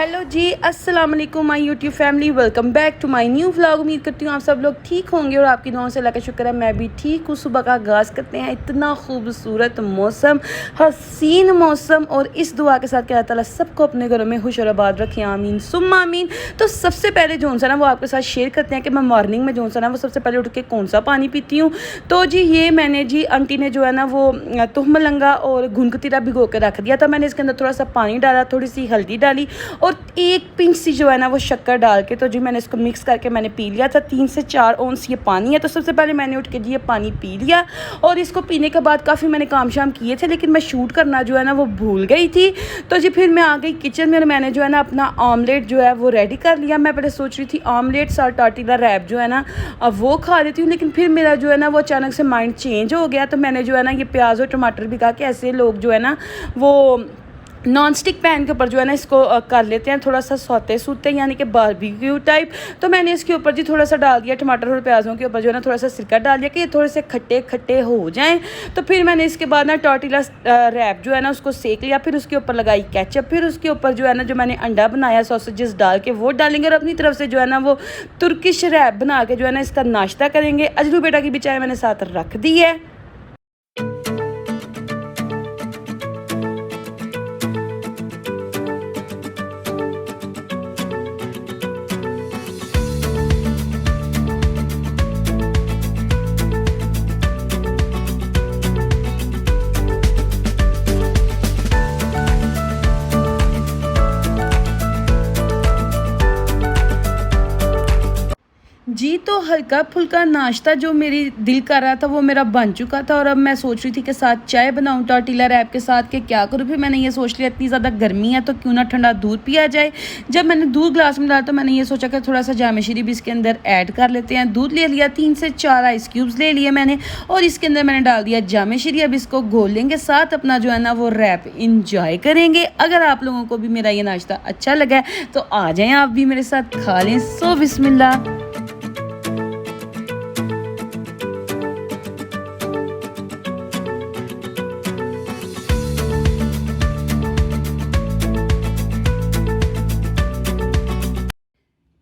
Hello ji, अस्सलाम वालेकुम my YouTube family. Welcome back to my new vlog. उम्मीद करती हूँ आप सब लोग ठीक होंगे और आपकी दुआओं से अल्लाह का शुक्र है मैं भी ठीक हूँ। सुबह का आगाज़ करते हैं, इतना खूबसूरत मौसम, हसीन मौसम, और इस दुआ के साथ कि अल्लाह ताला सबको अपने घरों में खुश और आबाद रखें, आमीन सुम्मा आमीन। तो सबसे पहले जो सा ना वो आपके साथ शेयर करते हैं कि मैं मॉर्निंग में जो सा ना वो सबसे पहले उठ के कौन सा पानी पीती हूँ। तो जी ये मैंने जी आंटी ने जो है ना वो तुहमलंगा और घुनकतीरा भिगो के रख दिया था। मैंने इसके अंदर थोड़ा सा पानी डाला, थोड़ी सी हल्दी डाली और एक पिंच सी जो है ना वो शक्कर डाल के तो जी मैंने इसको मिक्स करके मैंने पी लिया था। 3 से 4 औंस ये पानी है। तो सबसे पहले मैंने उठ के जी ये पानी पी लिया और इसको पीने के बाद काफ़ी मैंने काम शाम किए थे, लेकिन मैं शूट करना जो है ना वो भूल गई थी। तो जी फिर मैं आ गई किचन में और मैंने जो है ना अपना ऑमलेट जो है वो रेडी कर लिया। मैं पहले सोच रही थी ऑमलेट और टॉर्टिला रैप जो है ना अब वो खा लेती हूँ, लेकिन फिर मेरा जो है ना वो अचानक से माइंड चेंज हो गया। तो मैंने जो है ना ये प्याज और टमाटर भी कहा कि ऐसे लोग जो है ना वो नॉन स्टिक पैन के ऊपर जो है ना इसको कर लेते हैं थोड़ा सा सौते सूते, यानी कि बारबेक्यू टाइप। तो मैंने इसके ऊपर जी थोड़ा सा डाल दिया टमाटर और प्याज़ों के ऊपर जो है ना थोड़ा सा सिरका डाल दिया कि ये थोड़े से खट्टे खट्टे हो जाएं। तो फिर मैंने इसके बाद ना टॉर्टिला रैप जो है ना उसको सेक लिया, फिर उसके ऊपर लगाई केचप, फिर उसके ऊपर जो है ना जो मैंने अंडा बनाया सॉसेजेस डाल के वो डालेंगे और अपनी तरफ से जो है ना वो तुर्किश रैप बना के जो है ना इसका नाश्ता करेंगे। अजलू बेटा की भी चाय मैंने साथ रख दी है। जी तो हल्का फुल्का नाश्ता जो मेरी दिल कर रहा था वो मेरा बन चुका था और अब मैं सोच रही थी कि साथ चाय बनाऊं टॉर्टिला रैप के साथ के क्या करूं। फिर मैंने ये सोच लिया इतनी ज़्यादा गर्मी है तो क्यों ना ठंडा दूध पिया जाए। जब मैंने दूध ग्लास में डाला तो मैंने ये सोचा कि थोड़ा सा जाम शरीफ भी इसके अंदर ऐड कर लेते हैं। दूध ले लिया, 3 से 4 आइस क्यूब्स ले लिए मैंने और इसके अंदर मैंने डाल दिया जाम शरीफ। अब इसको घोल लेंगे, साथ अपना जो है ना वो रैप इंजॉय करेंगे। अगर आप लोगों को भी मेरा ये नाश्ता अच्छा लगा है तो आ जाएँ आप भी मेरे साथ खा लें। सो बिस्मिल्लाह।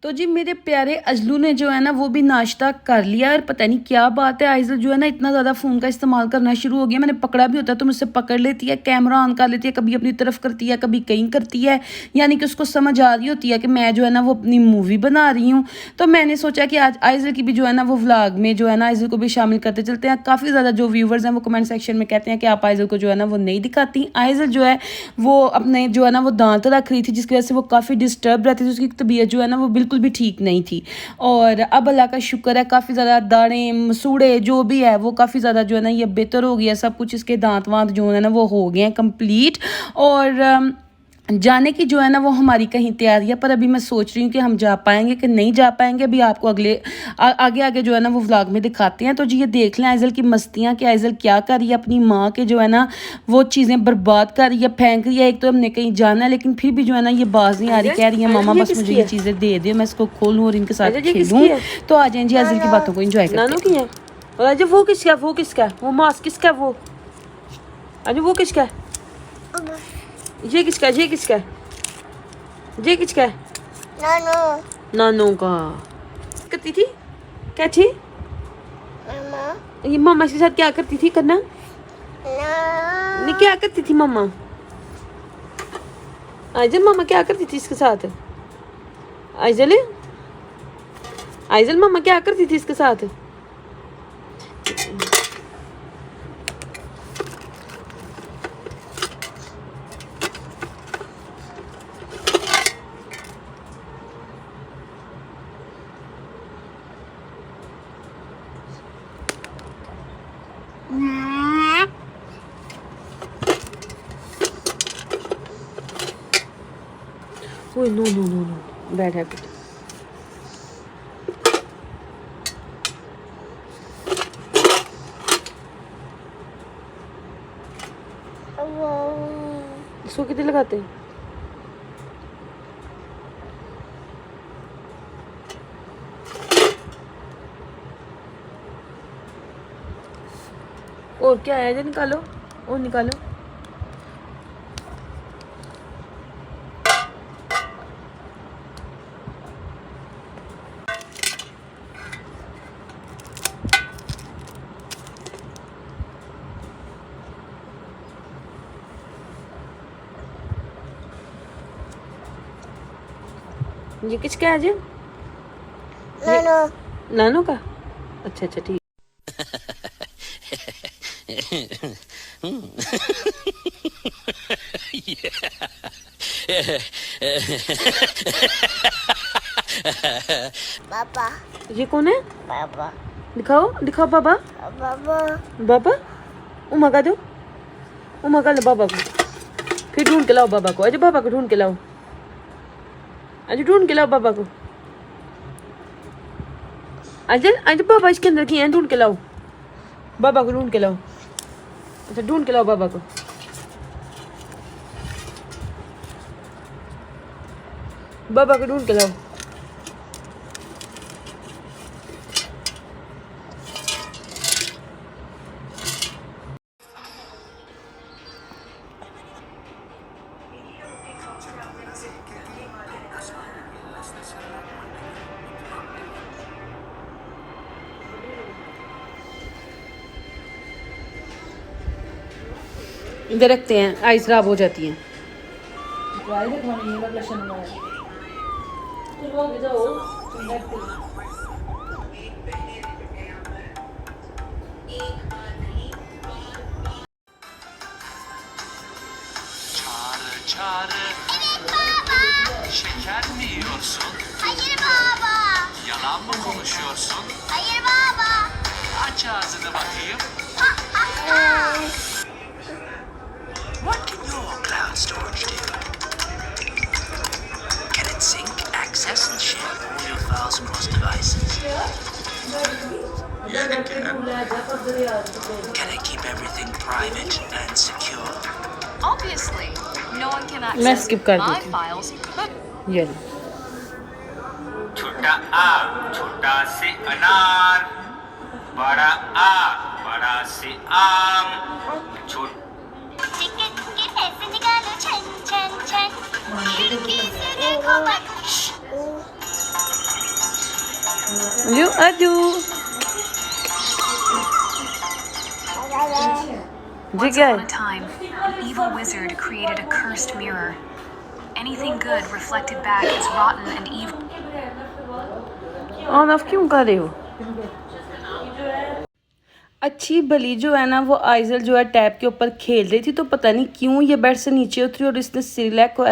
तो जी मेरे प्यारे अजलू ने जो है ना वो भी नाश्ता कर लिया और पता नहीं क्या बात है आइज़ल जो है ना इतना ज़्यादा फ़ोन का इस्तेमाल करना शुरू हो गया। मैंने पकड़ा भी होता है तो मुझसे पकड़ लेती है, कैमरा ऑन कर लेती है, कभी अपनी तरफ करती है कभी कहीं करती है, यानी कि उसको समझ आ रही होती है कि मैं जो है ना वो अपनी मूवी बना रही हूँ। तो मैंने सोचा कि आज आइज़ल की भी जो है ना वो व्लॉग में जो है ना आइज़ल को भी शामिल करते चलते हैं। काफ़ी ज़्यादा जो व्यूवर्स हैं वो कमेंट सेक्शन में कहते हैं कि आप आइज़ल को जो है ना वो नहीं दिखाती। आइज़ल जो है वो अपने जो है ना वो दांत रख रही थी जिसकी वजह से वो काफ़ी डिस्टर्ब रहती थी, उसकी तबीयत जो है ना वो बिल्कुल भी ठीक नहीं थी। और अब अल्लाह का शुक्र है काफ़ी ज़्यादा दाने मसूड़े जो भी है वो काफ़ी ज़्यादा जो है ना ये बेहतर हो गया सब कुछ। इसके दांत वांत जो है ना वो हो गए हैं कंप्लीट। और जाने की जो है ना वो हमारी कहीं तैयारी है, पर अभी मैं सोच रही हूँ कि हम जा पाएंगे कि नहीं जा पाएंगे। अभी आपको आगे आगे जो है ना वो व्लॉग में दिखाते हैं। तो जी ये देख लें आइज़ल की मस्तियाँ कि आइज़ल क्या कर रही है, अपनी माँ के जो है ना वो चीज़ें बर्बाद कर रही है, फेंक रही है। एक तो हमने कहीं जाना है लेकिन फिर भी जो है ना ये बाज नहीं आ रही, कह रही है मामा बस मुझे ये चीज़ें दे दे, मैं इसको खोलूँ और इनके साथ खेलूँ। तो आ जाए जी आइज़ल की बातों को इंजॉय करते हैं। और वो किसका वो किसका वो मास्क किसका वो अरे वो किसका ये किसका ये किसका ये किसका नानो नानो का करती थी क्या थी ये मामा इसके साथ क्या करती थी करना नहीं क्या करती थी मामा आइज़ल मामा क्या करती थी इसके साथ आइज़ल आइज़ल मामा क्या करती थी इसके साथ Oh, no, no, no, no. Bad habit. इसको कितने लगाते हैं? और क्या है? निकालो और निकालो। ये किसका है जी? नानो का। अच्छा अच्छा ठीक। पापा ये कौन है? पापा दिखाओ दिखाओ बाबा। पापा बाबा उमा का दो। उमा का लो बाबा को। फिर ढूंढ के लाओ बाबा को। अजय बाबा को ढूंढ के लाओ। अजय ढूंढ के लाओ बाबा को। अजय अजय बाबा इसके अंदर की हैं, ढूंढ के लाओ बाबा को। ढूंढ के लाओ। अच्छा ढूंढ के लाओ बाबा को। बाबा को ढूंढ के लाओ। इधर रखते हैं, आइस खराब हो जाती हैं। Şeker mi yiyorsun? Hayır baba. Yalan mı konuşuyorsun? Hayır baba. Aç ağzını bakayım. What can your cloud storage do? Can it sync, access, and share all your files across devices? Yeah, it can. Can it keep everything private and secure? Obviously, no one can मैं access skip कर my देती हूँ। files but ये लो। छोटा आ छोटा से अनार, बड़ा आ बड़ा से आम, छोटा टिकट के पैसे निकालो छन छन छन खिड़की से देखो मत अजू अजू जी once क्या upon a है? time, an evil wizard created a cursed mirror. Anything good reflected back as rotten and evil. On off क्यों कर रहे हो? अच्छी भली जो है ना वो आइजल जो है टैब के ऊपर खेल रही थी, तो पता नहीं क्यों ये बेड से नीचे उतरी और इसने सिरलैक को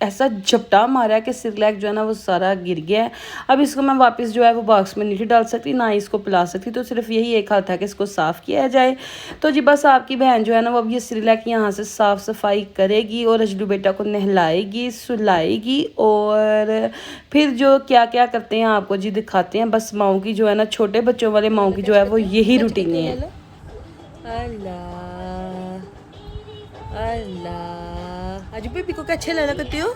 ऐसा झपटा मारा कि सिरलैक जो है ना वो सारा गिर गया है। अब इसको मैं वापस जो है वो बॉक्स में नहीं डाल सकती, ना ही इसको पिला सकती, तो सिर्फ यही एक हाल था कि इसको साफ़ किया जाए। तो जी बस आपकी बहन जो है ना वो अब ये सिरलैक यहाँ से साफ़ सफाई करेगी और अजलू बेटा को नहलाएगी, सुलाएगी और फिर जो क्या क्या करते हैं आपको जी दिखाते हैं। बस माओ की जो है ना, छोटे बच्चों वाले माओ की जो है वो यही रूटीन है। अल्लाह अल्लाह आज बेबी को क्या अच्छा लगा करते हो?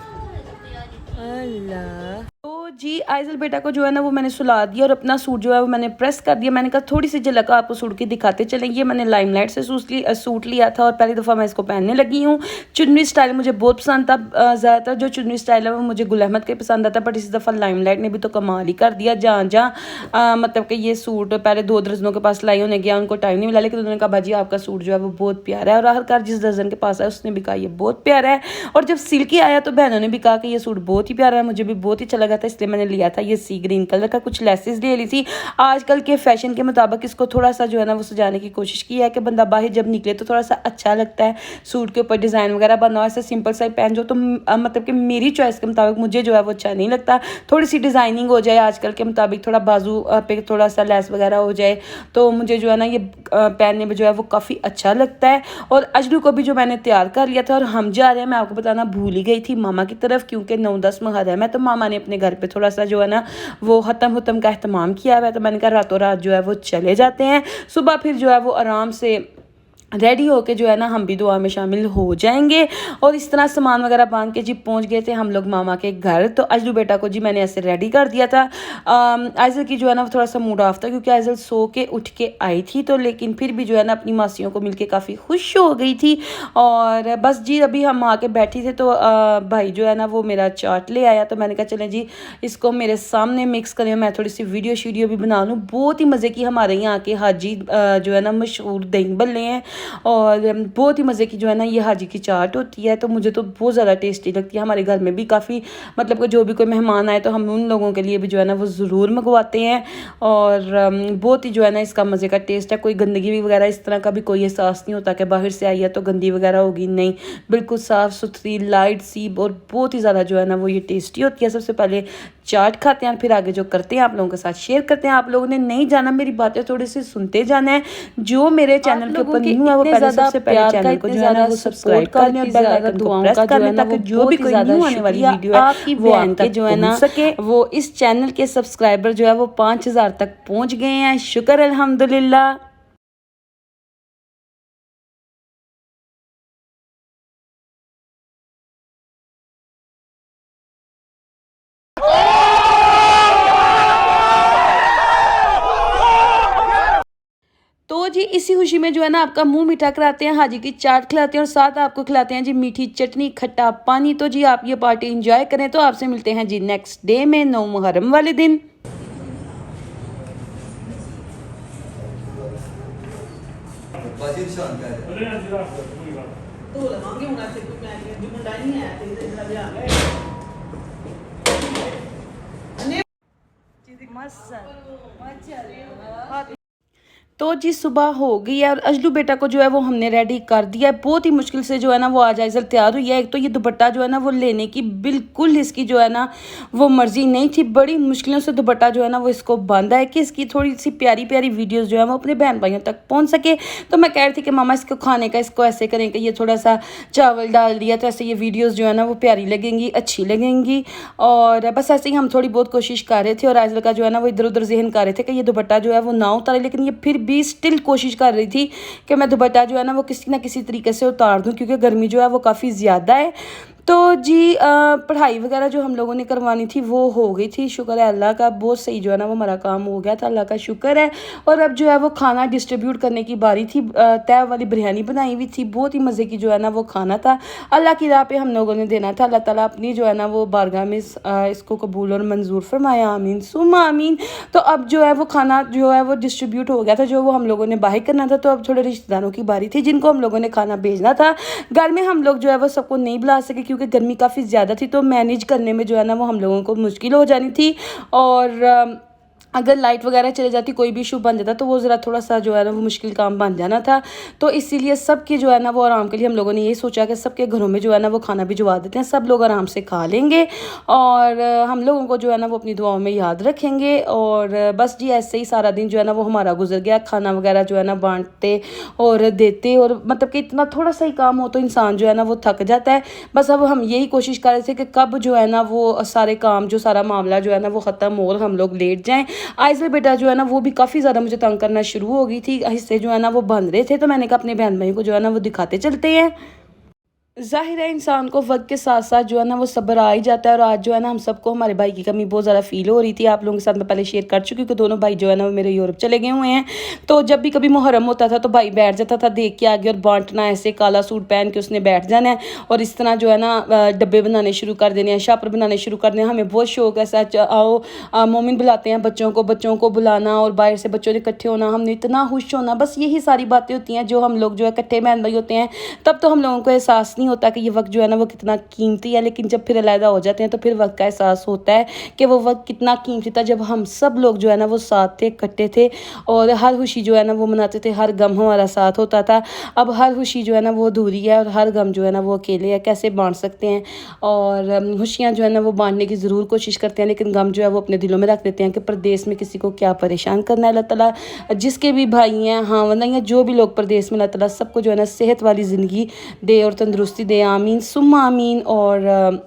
अल्लाह। तो जी आइजल बेटा को जो है ना वो मैंने सुला दिया और अपना सूट जो है वो मैंने प्रेस कर दिया। मैंने कहा थोड़ी सी झलक आपको सूट की दिखाते चलें। ये मैंने लाइमलाइट से सूट लिया था और पहली दफ़ा मैं इसको पहनने लगी हूँ। चुन्नी स्टाइल मुझे बहुत पसंद था। ज़्यादातर जो चुन्नी स्टाइल है वो मुझे गुल अहमद के पसंद आता, बट इस दफ़ा लाइमलाइट ने भी तो कमाल ही कर दिया। जहाँ जहाँ मतलब कि ये सूट पहले 2 दर्जनों के पास लाई होने गया, उनको टाइम नहीं मिला, लेकिन उन्होंने कहा भाजी आपका सूट जो है वो बहुत प्यारा है। और आखिरकार जिस दर्जन के पास है उसने भी कहा ये बहुत प्यारा है। और जब सिल्की आया तो बहनों ने भी कहा कि ये सूट बहुत ही प्यारा है, मुझे भी बहुत ही अच्छा लगा था, इसलिए मैंने लिया था। ये सी ग्रीन कलर का, कुछ लेसेस ले ली थी। आजकल के फैशन के मुताबिक इसको थोड़ा सा जो है ना वो सजाने की कोशिश की है कि बंदा बाहर जब निकले तो थोड़ा सा अच्छा लगता है। सूट के ऊपर डिज़ाइन वगैरह बना हो, ऐसे सिंपल सा पहन जो तो मतलब कि मेरी चॉइस के मुताबिक मुझे जो है वो अच्छा नहीं लगता। थोड़ी सी डिज़ाइनिंग हो जाए आजकल के मुताबिक, थोड़ा बाजू पे थोड़ा सा लेस वगैरह हो जाए तो मुझे जो है ना ये पहनने में जो है वो काफ़ी अच्छा लगता है। और अजलू को भी जो मैंने तैयार कर लिया था और हम जा रहे हैं, मैं आपको बताना भूल ही गई थी मामा की तरफ, क्योंकि 9-10 मुहर्रम है तो मामा ने अपने घर पे थोड़ा सा जो है ना वो हतम का एहतमाम किया हुआ है। तो मैंने कहा रातों रात जो है वो चले जाते हैं, सुबह फिर जो है वो आराम से रेडी होके जो है ना हम भी दुआ में शामिल हो जाएंगे। और इस तरह सामान वगैरह बांध के जी पहुंच गए थे हम लोग मामा के घर। तो अजलू बेटा को जी मैंने ऐसे रेडी कर दिया था। आइजल की जो है ना वो थोड़ा सा मूड ऑफ था क्योंकि आइजल सो के उठ के आई थी, तो लेकिन फिर भी जो है ना अपनी मासियों को मिलके काफ़ी खुश हो गई थी। और बस जी अभी हम आके बैठी थे तो भाई जो है ना वो मेरा चाट ले आया, तो मैंने कहा चलें जी इसको मेरे सामने मिक्स करें, मैं थोड़ी सी वीडियो भी बना लूँ। बहुत ही मज़े की हमारे यहाँ के हाजी जो है ना मशहूर दही बल्ले हैं, और बहुत ही मज़े की जो है ना ये हाजी की चाट होती है। तो मुझे तो बहुत ज़्यादा टेस्टी लगती है। हमारे घर में भी काफ़ी मतलब कि जो भी कोई मेहमान आए तो हम उन लोगों के लिए भी जो है ना वो ज़रूर मंगवाते हैं। और बहुत ही जो है ना इसका मज़े का टेस्ट है। कोई गंदगी वगैरह इस तरह का भी कोई एहसास नहीं होता कि बाहर से आई है तो गंदी वगैरह होगी, नहीं, बिल्कुल साफ़ सुथरी लाइट सी और बहुत ही ज़्यादा जो है ना वो ये टेस्टी होती है। सबसे पहले चाट खाते हैं, फिर आगे जो करते हैं आप लोगों के साथ शेयर करते हैं। आप लोगों ने नहीं जाना, मेरी बातें थोड़ी सी सुनते जाना है। जो मेरे चैनल के ऊपर न्यू है वो पहले सबसे पहले चैनल को जो है ना वो सब्सक्राइब कर लें और बेल आइकन को प्रेस कर लें ताकि जो भी कोई न्यू आने वाली वीडियो है आपकी वो आप तक जो है ना सके। वो इस चैनल के सब्सक्राइबर जो है वो 5000 तक पहुंच गए हैं, शुक्र अल्हम्दुलिल्लाह। तो जी इसी खुशी में जो है ना आपका मुंह मीठा कराते हैं, हाजी की चाट खिलाते हैं और साथ आपको खिलाते हैं जी मीठी चटनी खट्टा पानी। तो जी आप ये पार्टी एंजॉय करें। तो आपसे मिलते हैं जी नेक्स्ट डे में 9 मुहर्रम वाले दिन। तो जी सुबह हो गई है और अजलू बेटा को जो है वो हमने रेडी कर दिया है। बहुत ही मुश्किल से जो है ना वो आज आइजल तैयार हुई है। एक तो ये दुपट्टा जो है ना वो लेने की बिल्कुल इसकी जो है ना वो मर्जी नहीं थी। बड़ी मुश्किलों से दुपट्टा जो है ना वो इसको बांधा है कि इसकी थोड़ी सी प्यारी प्यारी वीडियोस जो है वो अपने बहन भाइयों तक पहुंच सके। तो मैं कह रही थी कि मामा इसको खाने का इसको ऐसे करें कि ये थोड़ा सा चावल डाल दिया तो ऐसे ये वीडियोज़ जो है ना वो प्यारी लगेंगी, अच्छी लगेंगी। और बस ऐसे ही हम थोड़ी बहुत कोशिश कर रहे थे और आइजल का जो है ना वो इधर उधर जहन कर रहे थे कि ये दुपट्टा जो है वो ना उतारे, लेकिन ये फिर भी स्टिल कोशिश कर रही थी कि मैं दुपट्टा जो है ना वो किसी ना किसी तरीके से उतार दूं क्योंकि गर्मी जो है वो काफ़ी ज़्यादा है। तो जी पढ़ाई वगैरह जो हम लोगों ने करवानी थी वो हो गई थी, शुक्र है अल्लाह का, बहुत सही जो है ना वो हमारा काम हो गया था, अल्लाह का शुक्र है। और अब जो है वो खाना डिस्ट्रीब्यूट करने की बारी थी। तय वाली बिरयानी बनाई हुई थी, बहुत ही मज़े की जो है ना वो खाना था। अल्लाह की राह पे हम लोगों ने देना था। अल्लाह ताला अपनी जो है ना वो बारगाह में इसको कबूल और मंजूर फरमाया, आमीन सुम्मा आमीन। तो अब जो है वो खाना जो है वो डिस्ट्रीब्यूट हो गया था, जो वो हम लोगों ने बाहर करना था। तो अब थोड़े रिश्तेदारों की बारी थी जिनको हम लोगों ने खाना भेजना था। घर में हम लोग जो है वो सबको नहीं बुला सके क्योंकि गर्मी काफ़ी ज़्यादा थी, तो मैनेज करने में जो है ना वो हम लोगों को मुश्किल हो जानी थी। और अगर लाइट वगैरह चले जाती, कोई भी इशू बन जाता तो वो ज़रा थोड़ा सा जो है ना वो मुश्किल काम बन जाना था। तो इसीलिए सबकी जो है ना वो आराम के लिए हम लोगों ने यही सोचा कि सबके घरों में जो है ना वो खाना भिजवा देते हैं, सब लोग आराम से खा लेंगे और हम लोगों को जो है ना वो अपनी दुआओं में याद रखेंगे। और बस जी ऐसे ही सारा दिन जो है ना वो हमारा गुजर गया, खाना वगैरह जो है ना बांटते और देते। और मतलब कि इतना थोड़ा सा ही काम हो तो इंसान जो है ना वो थक जाता है। बस अब हम यही कोशिश कर रहे थे कि कब जो है ना वो सारे काम जो सारा मामला जो है ना वो ख़त्म हो और हम लोग लेट जाएँ। आइजल बेटा जो है ना वो भी काफ़ी ज़्यादा मुझे तंग करना शुरू हो गई थी, हिस्से जो है ना वो बंध रहे थे। तो मैंने कहा अपने बहन भाई को जो है ना वो दिखाते चलते हैं। ज़ाहिर है इंसान को वक्त के साथ साथ जो है ना वो सब्र आ ही जाता है। और आज जो है ना हम सबको हमारे भाई की कमी बहुत ज़्यादा फील हो रही थी। आप लोगों के साथ मैं पहले शेयर कर चुकी हूँ कि दोनों भाई जो है ना वो मेरे यूरोप चले गए हुए हैं। तो जब भी कभी मुहर्रम होता था तो भाई बैठ जाता था देख के आगे और बांटना, ऐसे काला सूट पहन के उसने बैठ जाना है और इस तरह जो है ना डब्बे बनाने शुरू कर देने हैं, शापर बनाने शुरू कर देने। हमें बहुत शौक है, सच आओ मोमिन बुलाते हैं बच्चों को बुलाना और बाहर से बच्चों ने इकट्ठे होना, हमने इतना खुश होना। बस यही सारी बातें होती हैं जो हम लोग जो है इकट्ठे बहन भाई होते हैं तब तो हम लोगों को एहसास नहीं होता कि ये वक्त जो है ना वो कितना कीमती है। लेकिन जब फिर अलहदा हो जाते हैं तो फिर वक्त का एहसास होता है कि वो वक्त कितना कीमती था जब हम सब लोग जो है ना वो साथ थे, इकट्ठे थे और हर खुशी जो है ना वो मनाते थे, हर गम हमारा साथ होता था। अब हर खुशी जो है ना वो अधूरी है और हर गम जो है ना वो अकेले है, कैसे बांट सकते हैं। और खुशियाँ जो है ना वो बांटने की ज़रूर कोशिश करते हैं लेकिन गम जो है वो अपने दिलों में रख देते हैं कि परदेश में किसी को क्या परेशान करना है। अल्लाह ताला जिसके भी भाई हैं, हाँ वरना या जो भी लोग परदेश में, अल्लाह ताला सबको जो है ना सेहत वाली ज़िंदगी दे और तंदुरुस्ती दे, आमीन सुम्मा आमीन। और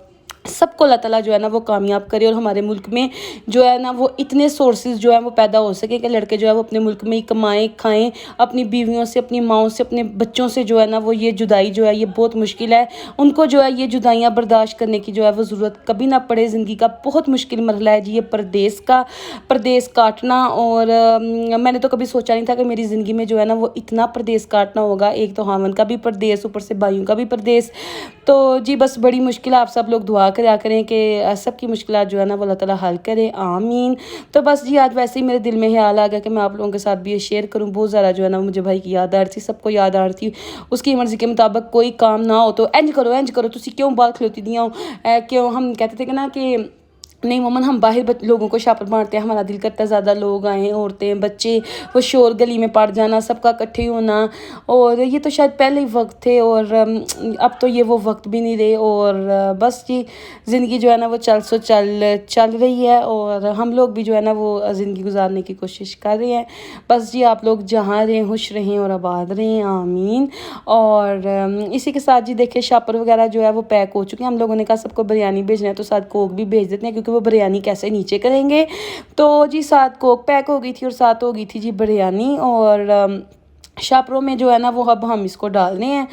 सबको अल्लाह ताला जो है ना वो कामयाब करे और हमारे मुल्क में जो है ना वो इतने सोर्सेज जो है वो पैदा हो सके कि लड़के जो है वो अपने मुल्क में ही कमाएं खाएं, अपनी बीवियों से, अपनी माओं से, अपने बच्चों से जो है ना वो ये जुदाई जो है ये बहुत मुश्किल है। उनको जो है ये जुदाइयाँ बर्दाश्त करने की जो है वो ज़रूरत कभी ना पड़े। ज़िंदगी का बहुत मुश्किल मरहला है जी ये परदेश काटना। और मैंने तो कभी सोचा नहीं था कि मेरी ज़िंदगी में जो है ना वो इतना परदेश काटना होगा। एक तो हामन का भी परदेश, ऊपर से भाइयों का भी परदेश। तो जी बस बड़ी मुश्किल है। आप सब लोग दुआ करा करें कि सबकी मुश्किलात जो है ना वो अल्लाह ताला हल करे, आमीन। तो बस जी आज वैसे ही मेरे दिल में ख्याल आ गया कि मैं आप लोगों के साथ भी ये शेयर करूँ। बहुत ज़्यादा जो है ना मुझे भाई की याद आ रही थी, सबको याद आ रही थी। उसकी मर्ज़ी के मुताबिक कोई काम ना हो तो इंज करो तुसी क्यों बाल खलोती दियाँ हो, क्यों हम कहते थे कि ना कि नहीं मोमन हम बाहर लोगों को शापर मारते हैं, हमारा दिल करता है ज़्यादा लोग आएँ, औरतें बच्चे, वो शोर गली में पड़ जाना, सबका इकट्ठे होना। और ये तो शायद पहले ही वक्त थे और अब तो ये वो वक्त भी नहीं रहे। और बस जी ज़िंदगी जो है ना वो चल रही है और हम लोग भी जो है ना वो ज़िंदगी गुजारने की कोशिश कर रहे हैं। बस जी आप लोग जहाँ रहें खुश रहें और आबाद रहें, आमीन। और इसी के साथ जी देखिए शापर वगैरह जो है वो पैक हो चुके हैं। हम लोगों ने कहा सबको बिरयानी भेजना है तो साथ कोक भी भेज देते हैं, क्योंकि वो बिरयानी कैसे नीचे करेंगे। तो जी साथ कोक पैक हो गई थी और साथ हो गई थी जी बिरयानी। और शापरों में जो है ना वो अब हम इसको डालने हैं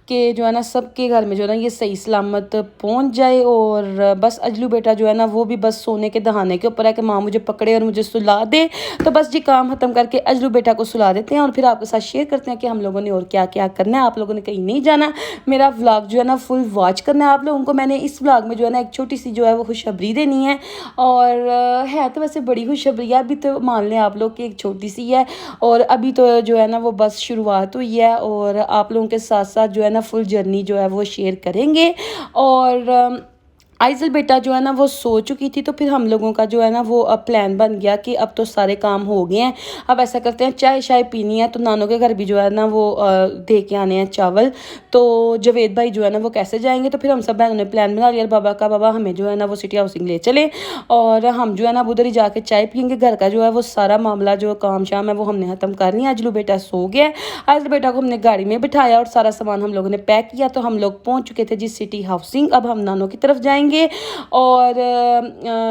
कि जो है ना सबके घर में जो है ना ये सही सलामत पहुंच जाए। और बस अजलू बेटा जो है ना वो भी बस सोने के दहाने के ऊपर है कि माँ मुझे पकड़े और मुझे सुला दे। तो बस जी काम ख़त्म करके अजलू बेटा को सुला देते हैं और फिर आपके साथ शेयर करते हैं कि हम लोगों ने और क्या क्या करना है। आप लोगों ने कहीं नहीं जाना, मेरा व्लॉग जो है ना फुल वॉच करना है आप लोगों को। मैंने इस व्लॉग में जो है ना एक छोटी सी जो है वो खुशखबरी देनी है। और है तो वैसे बड़ी खुशखबरी है, अभी तो मान लें आप लोग कि एक छोटी सी है और अभी तो जो है ना वो बस शुरुआत हुई है। और आप लोगों के साथ साथ जो है ना फुल जर्नी जो है वो शेयर करेंगे। और आइज़ल बेटा जो है ना वो सो चुकी थी, तो फिर हम लोगों का जो है ना वो अब प्लान बन गया कि अब तो सारे काम हो गए हैं, अब ऐसा करते हैं चाय शाय पीनी है। तो नानों के घर भी जो है ना वो दे के आने हैं चावल। तो जवेद भाई जो है ना वो कैसे जाएंगे, तो फिर हम सब बहनों ने प्लान बना लिया बाबा का, बाबा हमें जो है ना वो सिटी हाउसिंग ले चले और हम जो है ना उधर ही जाके चाय पियेंगे। घर का जो है वो सारा मामला जो काम शाम है वो हमने ख़त्म कर लिया। अजलू बेटा सो गया, आइज़ल बेटा को हमने गाड़ी में बिठाया और सारा सामान हम लोगों ने पैक किया। तो हम लोग पहुँच चुके थे जी सिटी हाउसिंग। अब हम नानों की तरफ जाएंगे। और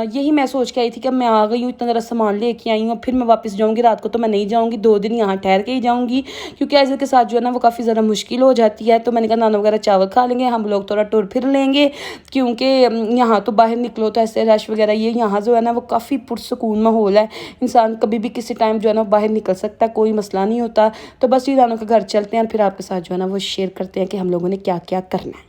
यही मैं सोच के आई थी कि मैं आ गई हूँ, इतना ज़रा सामान लेके आई हूँ, फिर मैं वापस जाऊँगी। रात को तो मैं नहीं जाऊँगी, 2 दिन यहाँ ठहर के ही जाऊँगी, क्योंकि आइज़ल के साथ जो है ना वो काफ़ी ज़्यादा मुश्किल हो जाती है। तो मैंने कहा नाना वगैरह चावल खा लेंगे, हम लोग थोड़ा टूर फिर लेंगे, क्योंकि यहाँ तो बाहर निकलो तो ऐसे रश वगैरह ये यहाँ जो है ना वो काफ़ी पुरसकून माहौल है। इंसान कभी भी किसी टाइम जो है ना बाहर निकल सकता है, कोई मसला नहीं होता। तो बस ये नानों के घर चलते हैं और फिर आपके साथ जो है ना वो शेयर करते हैं कि हम लोगों ने क्या क्या करना है।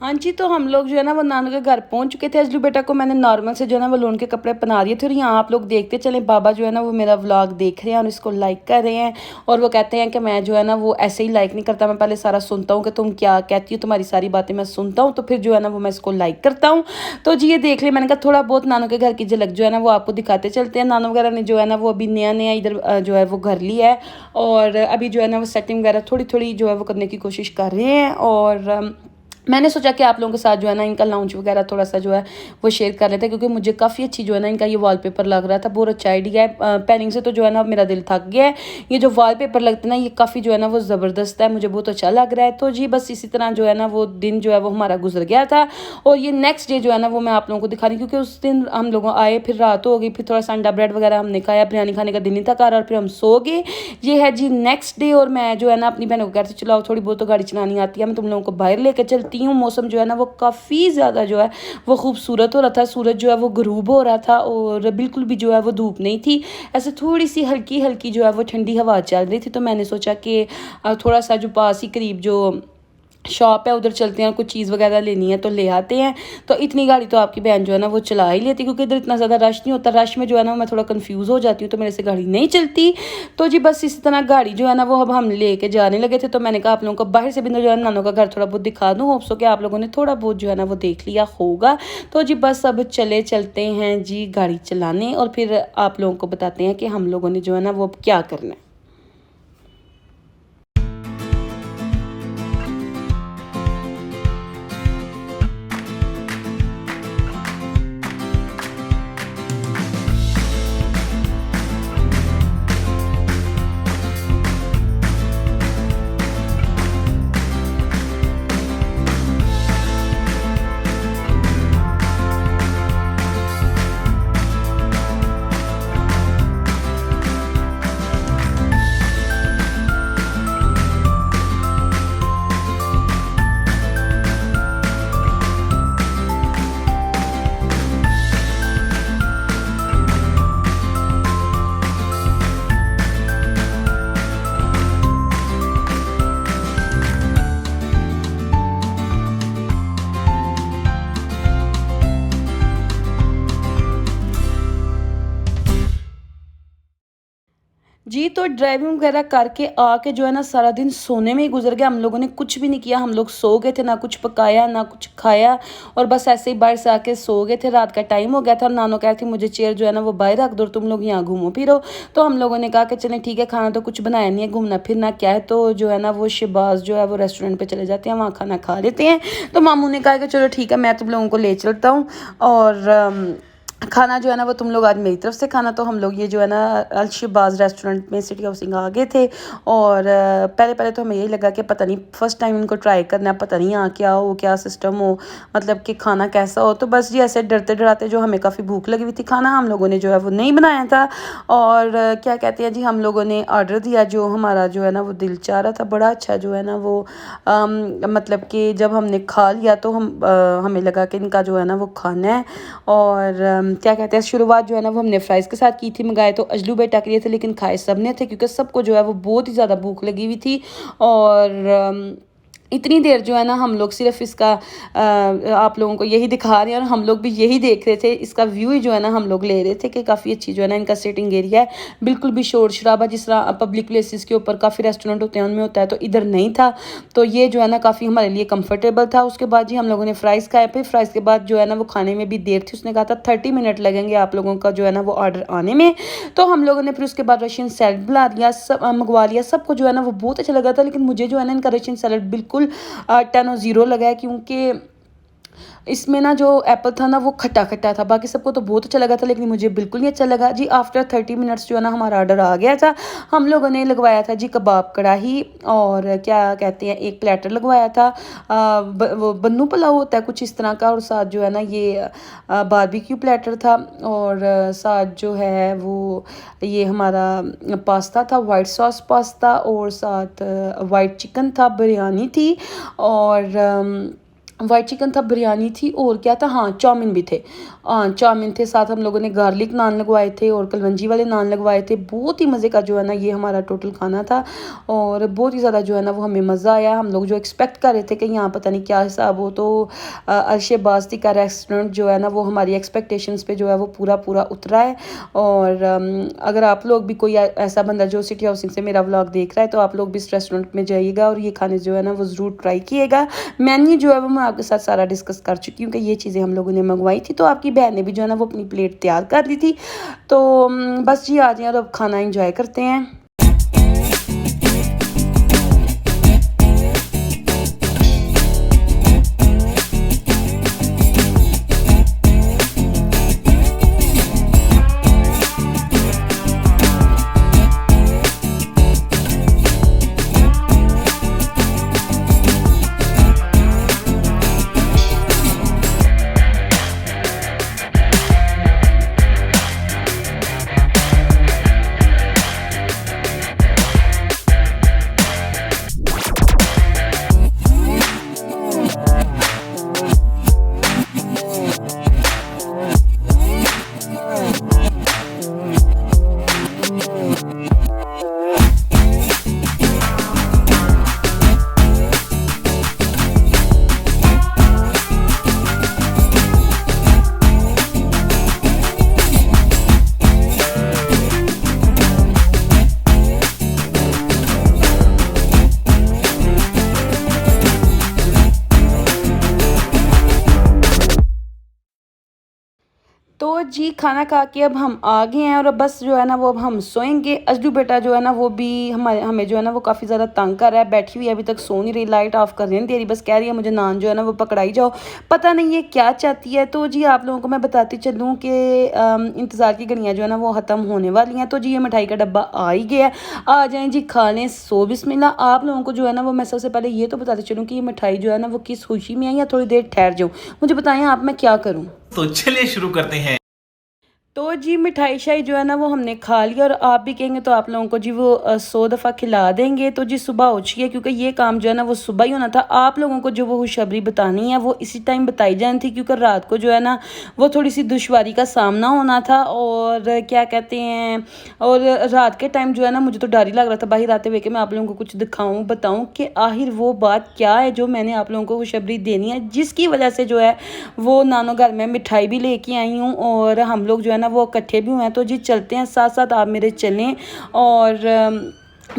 हाँ जी, तो हम लोग जो है ना वो नानू के घर पहुंच चुके थे। अजलू बेटा को मैंने नॉर्मल से जो है ना वो लोन के कपड़े पहना दिए थे। और यहाँ आप लोग देखते चलें, बाबा जो है ना वो मेरा व्लॉग देख रहे हैं और इसको लाइक कर रहे हैं। और वो कहते हैं कि मैं जो है ना वो ऐसे ही लाइक नहीं करता, मैं पहले सारा सुनता हूँ कि तुम क्या कहती हो, तुम्हारी सारी बातें मैं सुनता हूँ, तो फिर जो है ना वो मैं इसको लाइक करता हूँ। तो जी ये देख ले, मैंने कहा थोड़ा बहुत नानू के घर की झलक जो है ना वो आपको दिखाते चलते हैं। नानू वगैरह ने जो है ना वो अभी नया इधर जो है वो घर लिया है और अभी जो है ना वो सेटिंग वगैरह थोड़ी जो है वो करने की कोशिश कर रहे हैं। और मैंने सोचा कि आप लोगों के साथ जो है ना इनका लाउंज वगैरह थोड़ा सा जो है वो शेयर कर लेते हैं, क्योंकि मुझे काफ़ी अच्छी जो है ना इनका ये वॉलपेपर लग रहा था। बहुत अच्छा आइडिया है, पेनिंग से तो जो है ना मेरा दिल थक गया है। ये जो वॉलपेपर लगता है ना ये काफ़ी जो है ना वो ज़बरदस्त है, मुझे बहुत अच्छा लग रहा है। तो जी बस इसी तरह जो है ना वो दिन जो है वो हमारा गुजर गया था। और ये नेक्स्ट डे जो है ना वो मैं आप लोगों को दिखा रही हूँ, क्योंकि उस दिन हम लोग आए, फिर रात हो गई, फिर थोड़ा सा अंडा ब्रेड वगैरह हमने खाया, बिरयानी खाने का दिन नहीं था कार, और फिर हम सो गए। ये है जी नेक्स्ट डे। और मैं जो है ना अपनी बहनों को कहती चलाओ थोड़ी बहुत तो गाड़ी चलानी आती है, मैं तुम लोगों को बाहर लेकर चलती हटी हूँ, मौसम जो है ना वो काफ़ी ज़्यादा जो है वो खूबसूरत हो रहा था, सूरज जो है वो गरूब हो रहा था और बिल्कुल भी जो है वो धूप नहीं थी, ऐसे थोड़ी सी हल्की हल्की जो है वो ठंडी हवा चल रही थी। तो मैंने सोचा कि थोड़ा सा जो पास ही करीब जो शॉप है उधर चलते हैं, कुछ चीज़ वगैरह लेनी है तो ले आते हैं। तो इतनी गाड़ी तो आपकी बहन जो है ना वो चला ही लेती, क्योंकि इधर इतना ज़्यादा रश नहीं होता। रश में जो है ना मैं थोड़ा कंफ्यूज हो जाती हूँ, तो मेरे से गाड़ी नहीं चलती। तो जी बस इसी तरह गाड़ी जो है ना वो अब हम लेके जाने लगे थे। तो मैंने कहा आप लोगों को बाहर से भी जो है नानों का घर थोड़ा बहुत दिखा दूँ, होप्स हो कि आप लोगों ने थोड़ा बहुत जो है ना वो देख लिया होगा। तो जी बस अब चलते हैं जी गाड़ी चलाने, और फिर आप लोगों को बताते हैं कि हम लोगों ने जो है ना वो अब क्या करना है। जी तो ड्राइविंग वगैरह करके आके जो है ना सारा दिन सोने में ही गुजर गया। हम लोगों ने कुछ भी नहीं किया, हम लोग सो गए थे, ना कुछ पकाया ना कुछ खाया, और बस ऐसे ही बाहर से आके सो गए थे। रात का टाइम हो गया था और नानो कह रही थी मुझे चेयर जो है ना वो बाहर रख दो, तुम लोग यहाँ घूमो फिरो। तो हम लोगों ने कहा कि चलें ठीक है, खाना तो कुछ बनाया नहीं है, घूमना फिरना क्या है। तो जो है ना वो शहबाज जो है वो रेस्टोरेंट पर चले जाते हैं, वहाँ खाना खा लेते हैं। तो मामू ने कहा कि चलो ठीक है मैं तुम लोगों को ले चलता हूँ, और खाना जो है ना वो तुम लोग आज मेरी तरफ से खाना। तो हम लोग ये जो है ना अलशबाज रेस्टोरेंट में सिटी हाउसिंग आ गए थे, और पहले तो हमें यही लगा कि पता नहीं फ़र्स्ट टाइम इनको ट्राई करना है, पता नहीं यहाँ क्या हो, क्या सिस्टम हो, मतलब कि खाना कैसा हो। तो बस जी ऐसे डरते डराते जो हमें काफ़ी भूख लगी हुई थी, खाना हम लोगों ने जो है वो नहीं बनाया था। और क्या कहते हैं जी, हम लोगों ने ऑर्डर दिया, जो हमारा जो है ना वो दिल चाह रहा था, बड़ा अच्छा जो है ना वो मतलब कि जब हमने खा लिया तो हमें लगा कि इनका जो है ना वो खाना है। और क्या कहते हैं शुरुआत जो है ना वो हमने फ्राइज़ के साथ की थी। मंगाए तो अजलू बेटा के लिए थे, लेकिन खाए सब ने थे, क्योंकि सबको जो है वो बहुत ही ज़्यादा भूख लगी हुई थी। और इतनी देर जो है ना हम लोग सिर्फ इसका आप लोगों को यही दिखा रहे हैं, और हम लोग भी यही देख रहे थे, इसका व्यू ही जो है ना हम लोग ले रहे थे कि काफ़ी अच्छी जो है ना इनका सिटिंग एरिया है, बिल्कुल भी शोर शराबा जिस तरह पब्लिक प्लेसेस के ऊपर काफ़ी रेस्टोरेंट होते हैं उनमें होता है, तो इधर नहीं था। तो ये जो है ना काफ़ी हमारे लिए कंफर्टेबल था। उसके बाद जी हम लोगों ने फ़्राइज़ खाए, फिर फ्राइज़ के बाद जो है ना वो खाने में भी देर थी। उसने कहा था 30 मिनट लगेंगे आप लोगों का जो है ना वो ऑर्डर आने में। तो हम लोगों ने फिर उसके बाद रशियन सैलड बना लिया, सब मंगवा लिया। सबको जो है ना वो बहुत अच्छा लगा था, लेकिन मुझे जो है ना इनका रशियन सैलड बिल्कुल 10 और 0 लगा है, क्योंकि इसमें ना जो एप्पल था ना वो खट्टा खट्टा था। बाकी सबको तो बहुत अच्छा लगा था, लेकिन मुझे बिल्कुल नहीं अच्छा लगा जी। आफ्टर 30 मिनट्स जो है ना हमारा ऑर्डर आ गया था। हम लोगों ने लगवाया था जी कबाब कढ़ाई, और क्या कहते हैं एक प्लेटर लगवाया था, वो बन्नू पुलाव होता है कुछ इस तरह का, और साथ जो है ना ये बारबेक्यू प्लेटर था, और साथ जो है वो ये हमारा पास्ता था, वाइट सॉस पास्ता, और साथ वाइट चिकन था, बिरयानी थी, और वाइट चिकन था, बिरयानी थी, और क्या था, हाँ चाउमीन भी थे, चाउमीन थे। साथ हम लोगों ने गार्लिक नान लगवाए थे और कलवंजी वाले नान लगवाए थे। बहुत ही मज़े का जो है ना ये हमारा टोटल खाना था, और बहुत ही ज़्यादा जो है ना वो हमें मज़ा आया। हम लोग जो एक्सपेक्ट कर रहे थे कि यहाँ पता नहीं क्या हिसाब हो, तो अलशबाज़ का रेस्टोरेंट जो है ना वो हमारी एक्सपेक्टेशंस पे जो है वो पूरा उतरा है। और अगर आप लोग भी कोई ऐसा बंदा जो सिटी हाउसिंग से मेरा व्लॉग देख रहा है, तो आप लोग भी इस रेस्टोरेंट में जाइएगा और ये खाने जो है ना वो ज़रूर ट्राई कीजिएगा। मेन्यू जो है वो मैं आपके साथ सारा डिस्कस कर चुकी हूँ कि ये चीज़ें हम लोगों ने मंगवाई थी। तो आपकी बहन ने भी जो है ना वो अपनी प्लेट तैयार कर ली थी। तो बस जी आ जाए और अब खाना एंजॉय करते हैं। तो जी खाना खा के अब हम आ गए हैं और अब बस जो है ना वो अब हम सोएंगे। अजडू बेटा जो है ना वो भी हमें जो है ना वो काफ़ी ज़्यादा तंग कर रहा है, बैठी हुई है अभी तक सो नहीं रही, लाइट ऑफ कर नहीं दे रही, बस कह रही है मुझे नान जो है ना वो पकड़ाई जाओ, पता नहीं ये क्या चाहती है। तो जी आप लोगों को मैं बताती चलूँ कि इंतज़ार की घड़ियाँ जो है ना वो ख़त्म होने वाली हैं। तो जी ये मिठाई का डब्बा आ ही गया, आ जाएँ जी खा लें, सो बिस्मिल्लाह। आप लोगों को जो है ना वो मैं सबसे पहले ये तो बताती चलूँ कि ये मिठाई जो है ना वो किस खुशी में है या थोड़ी देर ठहर जाऊँ, मुझे बताएं आप मैं क्या करूँ। तो चलिए शुरू करते हैं। तो जी मिठाई शाई जो है ना वो हमने खा लिया और आप भी कहेंगे तो आप लोगों को जी वो 100 दफ़ा खिला देंगे। तो जी सुबह हो चुकी है क्योंकि ये काम जो है ना वो सुबह ही होना था। आप लोगों को जो वो खुशखबरी बतानी है वो इसी टाइम बताई जानी थी क्योंकि रात को जो है ना वो थोड़ी सी दुश्वारी का सामना होना था और क्या कहते हैं, और रात के टाइम जो है ना मुझे तो डर ही लग रहा था बाहर आते हुए कि मैं आप लोगों को कुछ दिखाऊँ बताऊँ कि आखिर वो बात क्या है जो मैंने आप लोगों को खुशखबरी देनी है, जिसकी वजह से जो है वो नानो घर में मिठाई भी लेके आई हूँ और हम लोग जो है ना वो इकट्ठे भी हुए हैं। तो जी चलते हैं, साथ साथ आप मेरे चलें और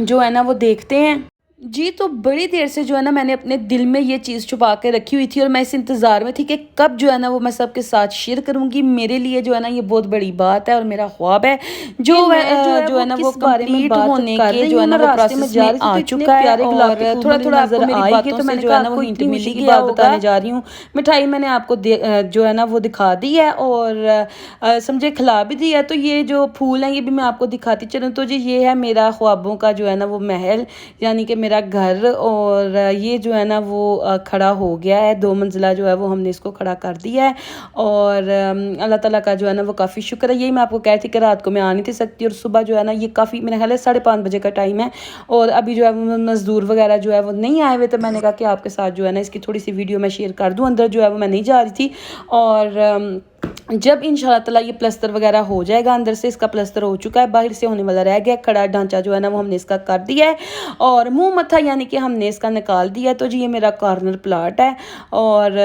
जो है ना वो देखते हैं जी। तो बड़ी देर से जो है ना मैंने अपने दिल में ये चीज़ छुपा के रखी हुई थी और मैं इस इंतज़ार में थी कि कब जो है ना वो मैं सबके साथ शेयर करूँगी। मेरे लिए जो है ना ये बहुत बड़ी बात है और मेरा ख्वाब है जो है ना वो कंप्लीट होने के जो है ना वो प्रोसेस में आ चुका है और थोड़ा थोड़ा नजर आएगी। तो मैंने जो है ना वो हिंट मिली की बात बताने जा रही हूँ। मिठाई मैंने आपको जो है ना वो दिखा दी है और समझे खिला भी दी है। तो ये जो फूल हैं ये भी मैं आपको दिखाती चलूँ। तो जी ये है मेरा ख्वाबों का जो है ना वो महल, यानी कि मेरा घर, और ये जो है ना वो खड़ा हो गया है, 2 मंजिला जो है वो हमने इसको खड़ा कर दिया है और अल्लाह ताला का जो है ना वो काफ़ी शुक्र है। यही मैं आपको कह रही थी कि रात को मैं आ नहीं थी सकती और सुबह जो है ना ये काफ़ी मेरा ख्याल है 5:30 बजे का टाइम है और अभी जो है वो मज़दूर वगैरह जो है वो नहीं आए हुए। तो मैंने कहा कि आपके साथ जो है ना इसकी थोड़ी सी वीडियो मैं शेयर कर दूँ। अंदर जो है वो मैं नहीं जा रही थी और जब इंशाल्लाह ताला ये प्लस्तर वगैरह हो जाएगा, अंदर से इसका प्लस्तर हो चुका है, बाहर से होने वाला रह गया, खड़ा ढांचा जो है ना वो हमने इसका कर दिया है और मुंह मत्था यानी कि हमने इसका निकाल दिया है। तो जी ये मेरा कॉर्नर प्लाट है और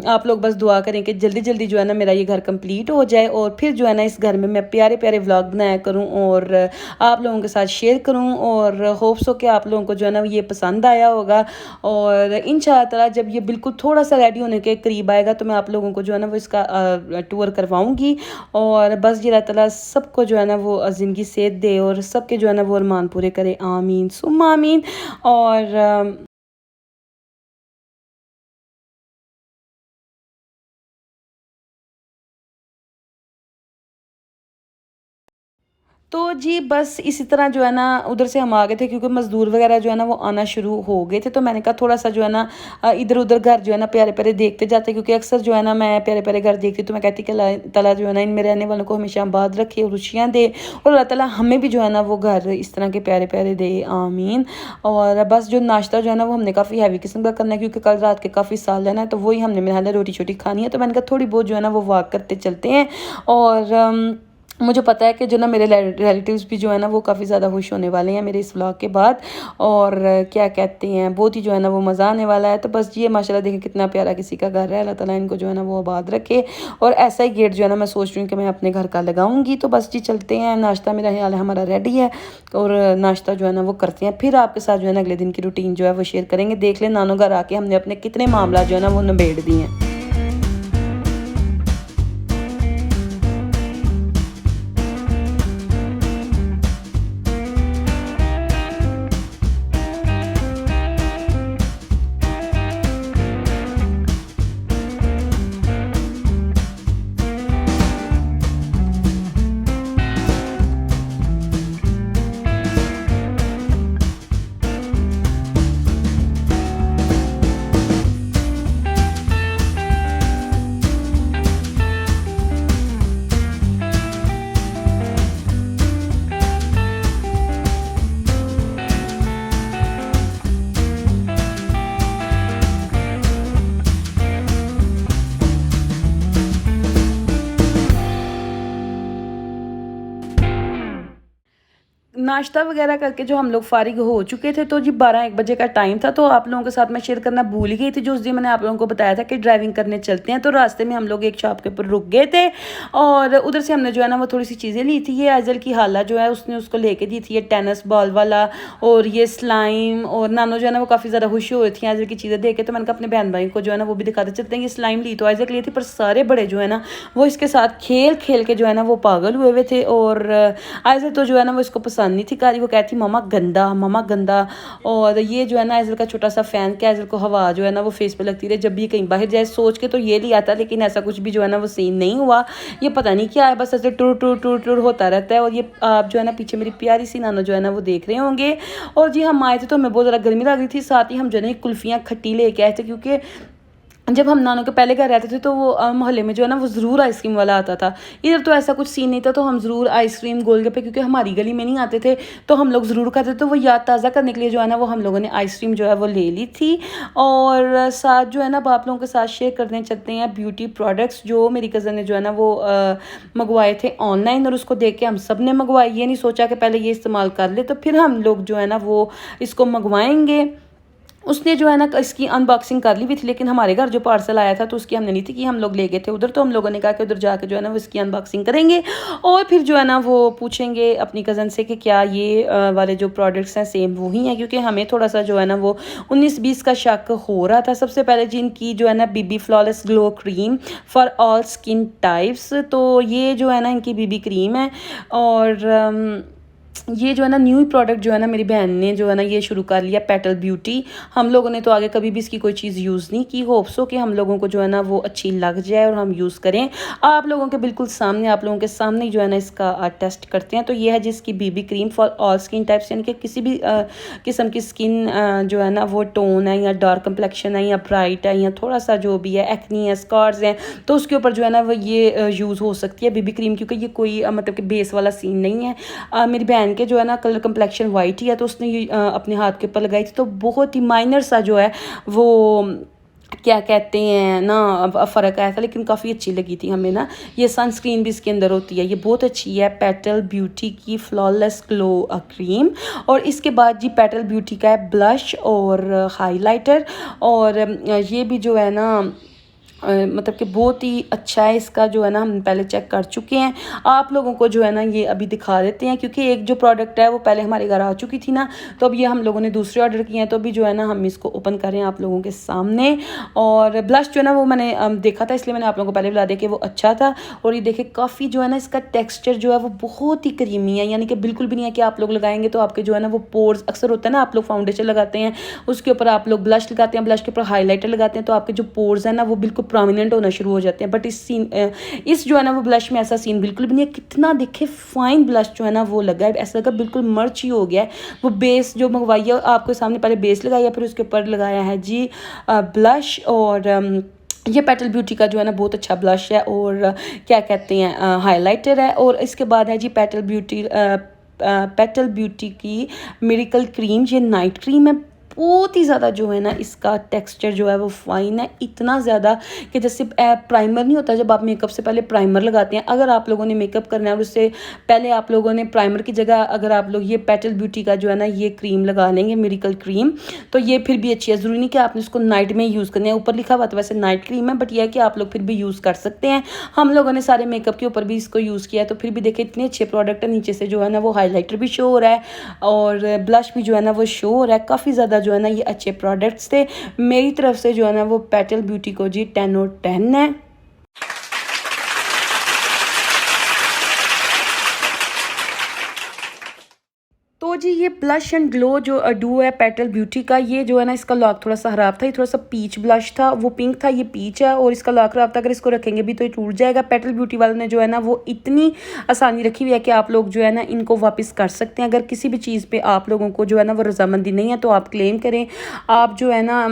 आप लोग बस दुआ करें कि जल्दी जल्दी जो है ना मेरा ये घर कंप्लीट हो जाए और फिर जो है ना इस घर में मैं प्यारे प्यारे व्लॉग बनाया करूँ और आप लोगों के साथ शेयर करूँ और होप्स हो कि आप लोगों को जो है ना ये पसंद आया होगा। और इंशाल्लाह ताला जब ये बिल्कुल थोड़ा सा रेडी होने के करीब आएगा तो मैं आप लोगों को जो है ना वो इसका टूर करवाऊंगी और बस ये अल्लाह ताला सबको जो है ना वो ज़िंदगी सेहत दे और सबके जो है ना वो अरमान पूरे करे, आमीन सुम्मा आमीन। और तो जी बस इसी तरह जो है ना उधर से हम आ गए थे क्योंकि मज़दूर वगैरह जो है ना वो आना शुरू हो गए थे। तो मैंने कहा थोड़ा सा जो है ना इधर उधर घर जो है ना प्यारे प्यारे देखते जाते, क्योंकि अक्सर जो है ना मैं प्यारे प्यारे घर देखती तो मैं कहती कि अल्लाह ताला जो है ना इनमें रहने वालों को हमेशा आबाद रखे और खुशियाँ दे और अल्लाह ताला हमें भी जो है ना वो घर इस तरह के प्यारे प्यारे दे, आमीन। और बस जो नाश्ता जो है ना वो हमने काफ़ी हैवी किस्म का करना है क्योंकि कल रात के काफ़ी सालन है, तो वही हमने मेरे हाल रोटी छोटी खानी है। तो मैंने कहा थोड़ी बहुत जो है ना वो वॉक करते चलते हैं और मुझे पता है कि जो ना मेरे रिलेटिव्स भी जो है ना वो काफ़ी ज़्यादा खुश होने वाले हैं मेरे इस व्लॉग के बाद और क्या कहते हैं बहुत ही जो है ना वो मज़ा आने वाला है। तो बस ये माशाल्लाह देखें कितना प्यारा किसी का घर है, अल्लाह ताला इनको जो है ना वो आबाद रखे और ऐसा ही गेट जो है ना मैं सोच रही हूँ कि मैं अपने घर का लगाऊंगी। तो बस जी चलते हैं, नाश्ता मेरा ख्याल है हमारा रेडी है और नाश्ता जो है ना वो करते हैं, फिर आपके साथ जो है ना अगले दिन की रूटीन जो है वो शेयर करेंगे। देख लें नानो घर आके हमने अपने कितने मामला जो है ना वो निबेड़ दिए हैं। नाश्ता वगैरह करके जो हम लोग फारिग हो चुके थे, तो जी 12-1 बजे का टाइम था। तो आप लोगों के साथ मैं शेयर करना भूल गई थी, जो उस दिन मैंने आप लोगों को बताया था कि ड्राइविंग करने चलते हैं। तो रास्ते में हम लोग एक शॉप के ऊपर रुक गए थे और उधर से हमने जो है ना वो थोड़ी सी चीज़ें ली थी। ये आइजल की हाला जो है उसने उसको लेके दी थी, ये टेनिस बॉल वाला और ये स्लाइम। और नानो जो है ना वो काफ़ी ज़्यादा खुशी हुई थी आइजल की चीज़ें देख के। तो मैंने कहा अपने बहन भाई को जो है ना वो भी दिखाते चलते हैं। ये स्लाइम ली तो आइजल के लिए थी, पर सारे बड़े जो है ना वो इसके साथ खेल खेल के जो है ना वो पागल हुए थे। और आइजल तो जो है ना वो इसको पसंद नहीं थी कारी, वो कहती मामा गंदा, मामा गंदा। और ये जो है ना आइजल का छोटा सा फ़ैन के आइजल को हवा जो है ना वो फेस पे लगती रही जब भी कहीं बाहर जाए। सोच के तो ये लिया था, लेकिन ऐसा कुछ भी जो है ना वो सीन नहीं हुआ। ये पता नहीं क्या है, बस ऐसे टूर टूर टूर टूर होता रहता है। और ये आप जो है ना पीछे मेरी प्यारी सी नानो जो है ना वो देख रहे होंगे। और जी हम आए थे तो हमें बहुत ज़्यादा गर्मी लग रही थी, साथ ही हम जो है ना कुल्फियाँ खट्टी लेके आए थे, क्योंकि जब हम नानों के पहले घर रहते थे तो वो मोहल्ले में जो है ना वो ज़रूर आइसक्रीम वाला आता था। इधर तो ऐसा कुछ सीन नहीं था, तो हम ज़रूर आइसक्रीम गोलगप्पे, क्योंकि हमारी गली में नहीं आते थे तो हम लोग ज़रूर खाते थे। तो वो याद ताज़ा करने के लिए जो है ना वो हम लोगों ने आइसक्रीम जो है वो ले ली थी। और साथ जो है ना आप लोगों के साथ शेयर करने चलते हैं ब्यूटी प्रोडक्ट्स जो मेरी कज़न ने जो है ना वो मंगवाए थे ऑनलाइन। और उसको देख के हम सब ने मंगवाए, ये नहीं सोचा कि पहले ये इस्तेमाल कर ले तो फिर हम लोग जो है ना वो इसको मंगवाएंगे। उसने जो है ना इसकी अनबॉक्सिंग कर ली भी थी, लेकिन हमारे घर जो पार्सल आया था तो उसकी हमने नहीं थी कि हम लोग ले गए थे उधर। तो हम लोगों ने कहा कि उधर जाके जो है ना वो इसकी अनबॉक्सिंग करेंगे और फिर जो है ना वो पूछेंगे अपनी कज़न से कि क्या ये वाले जो प्रोडक्ट्स हैं सेम वही हैं, क्योंकि हमें थोड़ा सा जो है ना वो 19-20 का शक हो रहा था। सबसे पहले जिनकी जो है ना BB flawless glow cream for all skin types, तो ये जो है ना इनकी बीबी क्रीम है। और ये जो है ना न्यू प्रोडक्ट जो है ना मेरी बहन ने जो है ना ये शुरू कर लिया, पेटल ब्यूटी। हम लोगों ने तो आगे कभी भी इसकी कोई चीज़ यूज़ नहीं की। होप्स हो कि हम लोगों को जो है ना वो अच्छी लग जाए और हम यूज़ करें। आप लोगों के बिल्कुल सामने, आप लोगों के सामने जो है ना इसका टेस्ट करते हैं। तो ये है जिसकी BB cream for all skin types, यानी कि किसी भी किस्म की स्किन जो है ना वो टोन है या डार्क कम्प्लेक्शन है या ब्राइट है या थोड़ा सा जो भी है एक्नी है, स्कार्स हैं, तो उसके ऊपर जो है ना वो ये यूज़ हो सकती है बीबी क्रीम, क्योंकि ये कोई मतलब कि बेस वाला सीन नहीं है। मेरी बहन के जो है ना कलर कम्प्लेक्शन वाइट ही है, तो उसने ये अपने हाथ के ऊपर लगाई थी। तो बहुत ही माइनर सा जो है वो क्या कहते हैं ना फ़र्क आया था, लेकिन काफ़ी अच्छी लगी थी हमें ना। ये सनस्क्रीन भी इसके अंदर होती है, ये बहुत अच्छी है, पेटल ब्यूटी की फ्लॉलेस ग्लो क्रीम। और इसके बाद जी पेटल ब्यूटी का है ब्लश और हाइलाइटर। और ये भी जो है ना मतलब कि बहुत ही अच्छा है। इसका जो है ना हम पहले चेक कर चुके हैं, आप लोगों को जो है ना ये अभी दिखा देते हैं, क्योंकि एक जो प्रोडक्ट है वो पहले हमारे घर आ चुकी थी ना, तो अब ये हम लोगों ने दूसरे ऑर्डर किए हैं। तो अभी जो है ना हम इसको ओपन करें आप लोगों के सामने। और ब्लश जो है ना वो मैंने देखा था, इसलिए मैंने आप लोगों को पहले बता दिया कि वो अच्छा था। और ये देखिए काफ़ी जो है ना इसका टेक्स्चर जो है वो बहुत ही क्रीमी है, यानी कि बिल्कुल भी नहीं है कि आप लोग लगाएंगे तो आपके जो है ना वो पोर्स, अक्सर होता है ना आप लोग फाउंडेशन लगाते हैं उसके ऊपर आप लोग ब्लश लगाते हैं, ब्लश के ऊपर हाईलाइटर लगाते हैं, तो आपके जो पोर्स हैं ना वो बिल्कुल प्रोमिनेंट होना शुरू हो जाते हैं। बट इस जो है ना वो ब्लश में ऐसा सीन बिल्कुल भी नहीं है। कितना देखे फाइन ब्लश जो है ना वो लगा है, ऐसा लगा बिल्कुल मर्च ही हो गया है। वो बेस जो मंगवाई है आपके सामने, पहले बेस लगाया फिर उसके ऊपर लगाया है जी ब्लश। और ये पेटल ब्यूटी का जो है ना बहुत अच्छा ब्लश है और क्या कहते हैं हाइलाइटर है। और इसके बाद है जी पेटल ब्यूटी की मिरेकल क्रीम, ये नाइट क्रीम है। बहुत ही ज़्यादा जो है ना इसका टेक्सचर जो है वो फाइन है, इतना ज़्यादा कि जैसे प्राइमर नहीं होता जब आप मेकअप से पहले प्राइमर लगाते हैं, अगर आप लोगों ने मेकअप करना है और उससे पहले आप लोगों ने प्राइमर की जगह अगर आप लोग ये पेटल ब्यूटी का जो है ना ये क्रीम लगा लेंगे मिरेकल क्रीम, तो ये फिर भी अच्छी है। ज़रूरी नहीं कि आपने इसको नाइट में यूज़ करनी है, ऊपर लिखा हुआ तो वैसे नाइट क्रीम है, बट यह है कि आप लोग फिर भी यूज़ कर सकते हैं। हम लोगों ने सारे मेकअप के ऊपर भी इसको यूज़ किया है, तो फिर भी देखिए इतने अच्छे प्रोडक्ट है। नीचे से जो है ना वो हाईलाइटर भी शो हो रहा है और ब्लश भी जो है ना वो शो हो रहा है। काफ़ी ज़्यादा जो है ना ये अच्छे प्रोडक्ट्स थे। मेरी तरफ से जो है ना वो पेटल ब्यूटी को जी 10 और 10 है। तो जी ये ब्लश एंड ग्लो जो डू है पेटल ब्यूटी का, ये जो है ना इसका लॉक थोड़ा सा ख़राब था, ये थोड़ा सा पीच ब्लश था, वो पिंक था, ये पीच है और इसका लॉक ख़राब था। अगर इसको रखेंगे भी तो ये टूट जाएगा। पेटल ब्यूटी वाले ने जो है ना वो इतनी आसानी रखी हुई है कि आप लोग जो है ना इनको वापस कर सकते हैं। अगर किसी भी चीज़ पे आप लोगों को जो है ना वो रजामंदी नहीं है तो आप क्लेम करें। आप जो है ना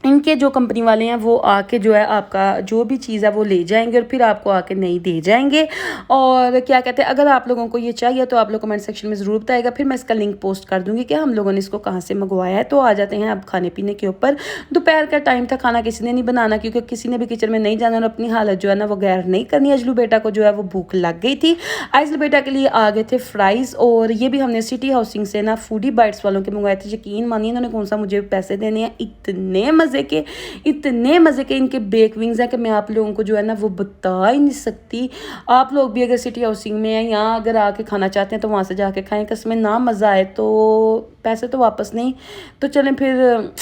इनके जो कंपनी वाले हैं वो आके जो है आपका जो भी चीज़ है वो ले जाएंगे और फिर आपको आके नहीं दे जाएंगे। और क्या कहते हैं, अगर आप लोगों को ये चाहिए तो आप लोग कमेंट सेक्शन में ज़रूर बताइएगा, फिर मैं इसका लिंक पोस्ट कर दूँगी कि हम लोगों ने इसको कहाँ से मंगवाया है। तो आ जाते हैं अब खाने पीने के ऊपर। दोपहर का टाइम था, खाना किसी ने नहीं बनाना क्योंकि किसी ने भी किचन में नहीं जाना और अपनी हालत जो है ना वो गैर नहीं करनी। अजलू बेटा को जो है वो भूख लग गई थी। अजलू बेटा के लिए आ गए थे फ्राइज़, और ये भी हमने सिटी हाउसिंग से ना फूडी बाइट्स वालों के मंगवाए थे। यकीन मानिए इन्होंने कौन सा मुझे पैसे देने हैं, इतने मज़े के इनके बेक विंग्स हैं कि मैं आप लोगों को जो है ना वो बता ही नहीं सकती। आप लोग भी अगर सिटी हाउसिंग में हैं या अगर आके खाना चाहते हैं तो वहाँ से जाके खाएं। कसमें ना मज़ा आए तो पैसे तो वापस नहीं, तो चलें फिर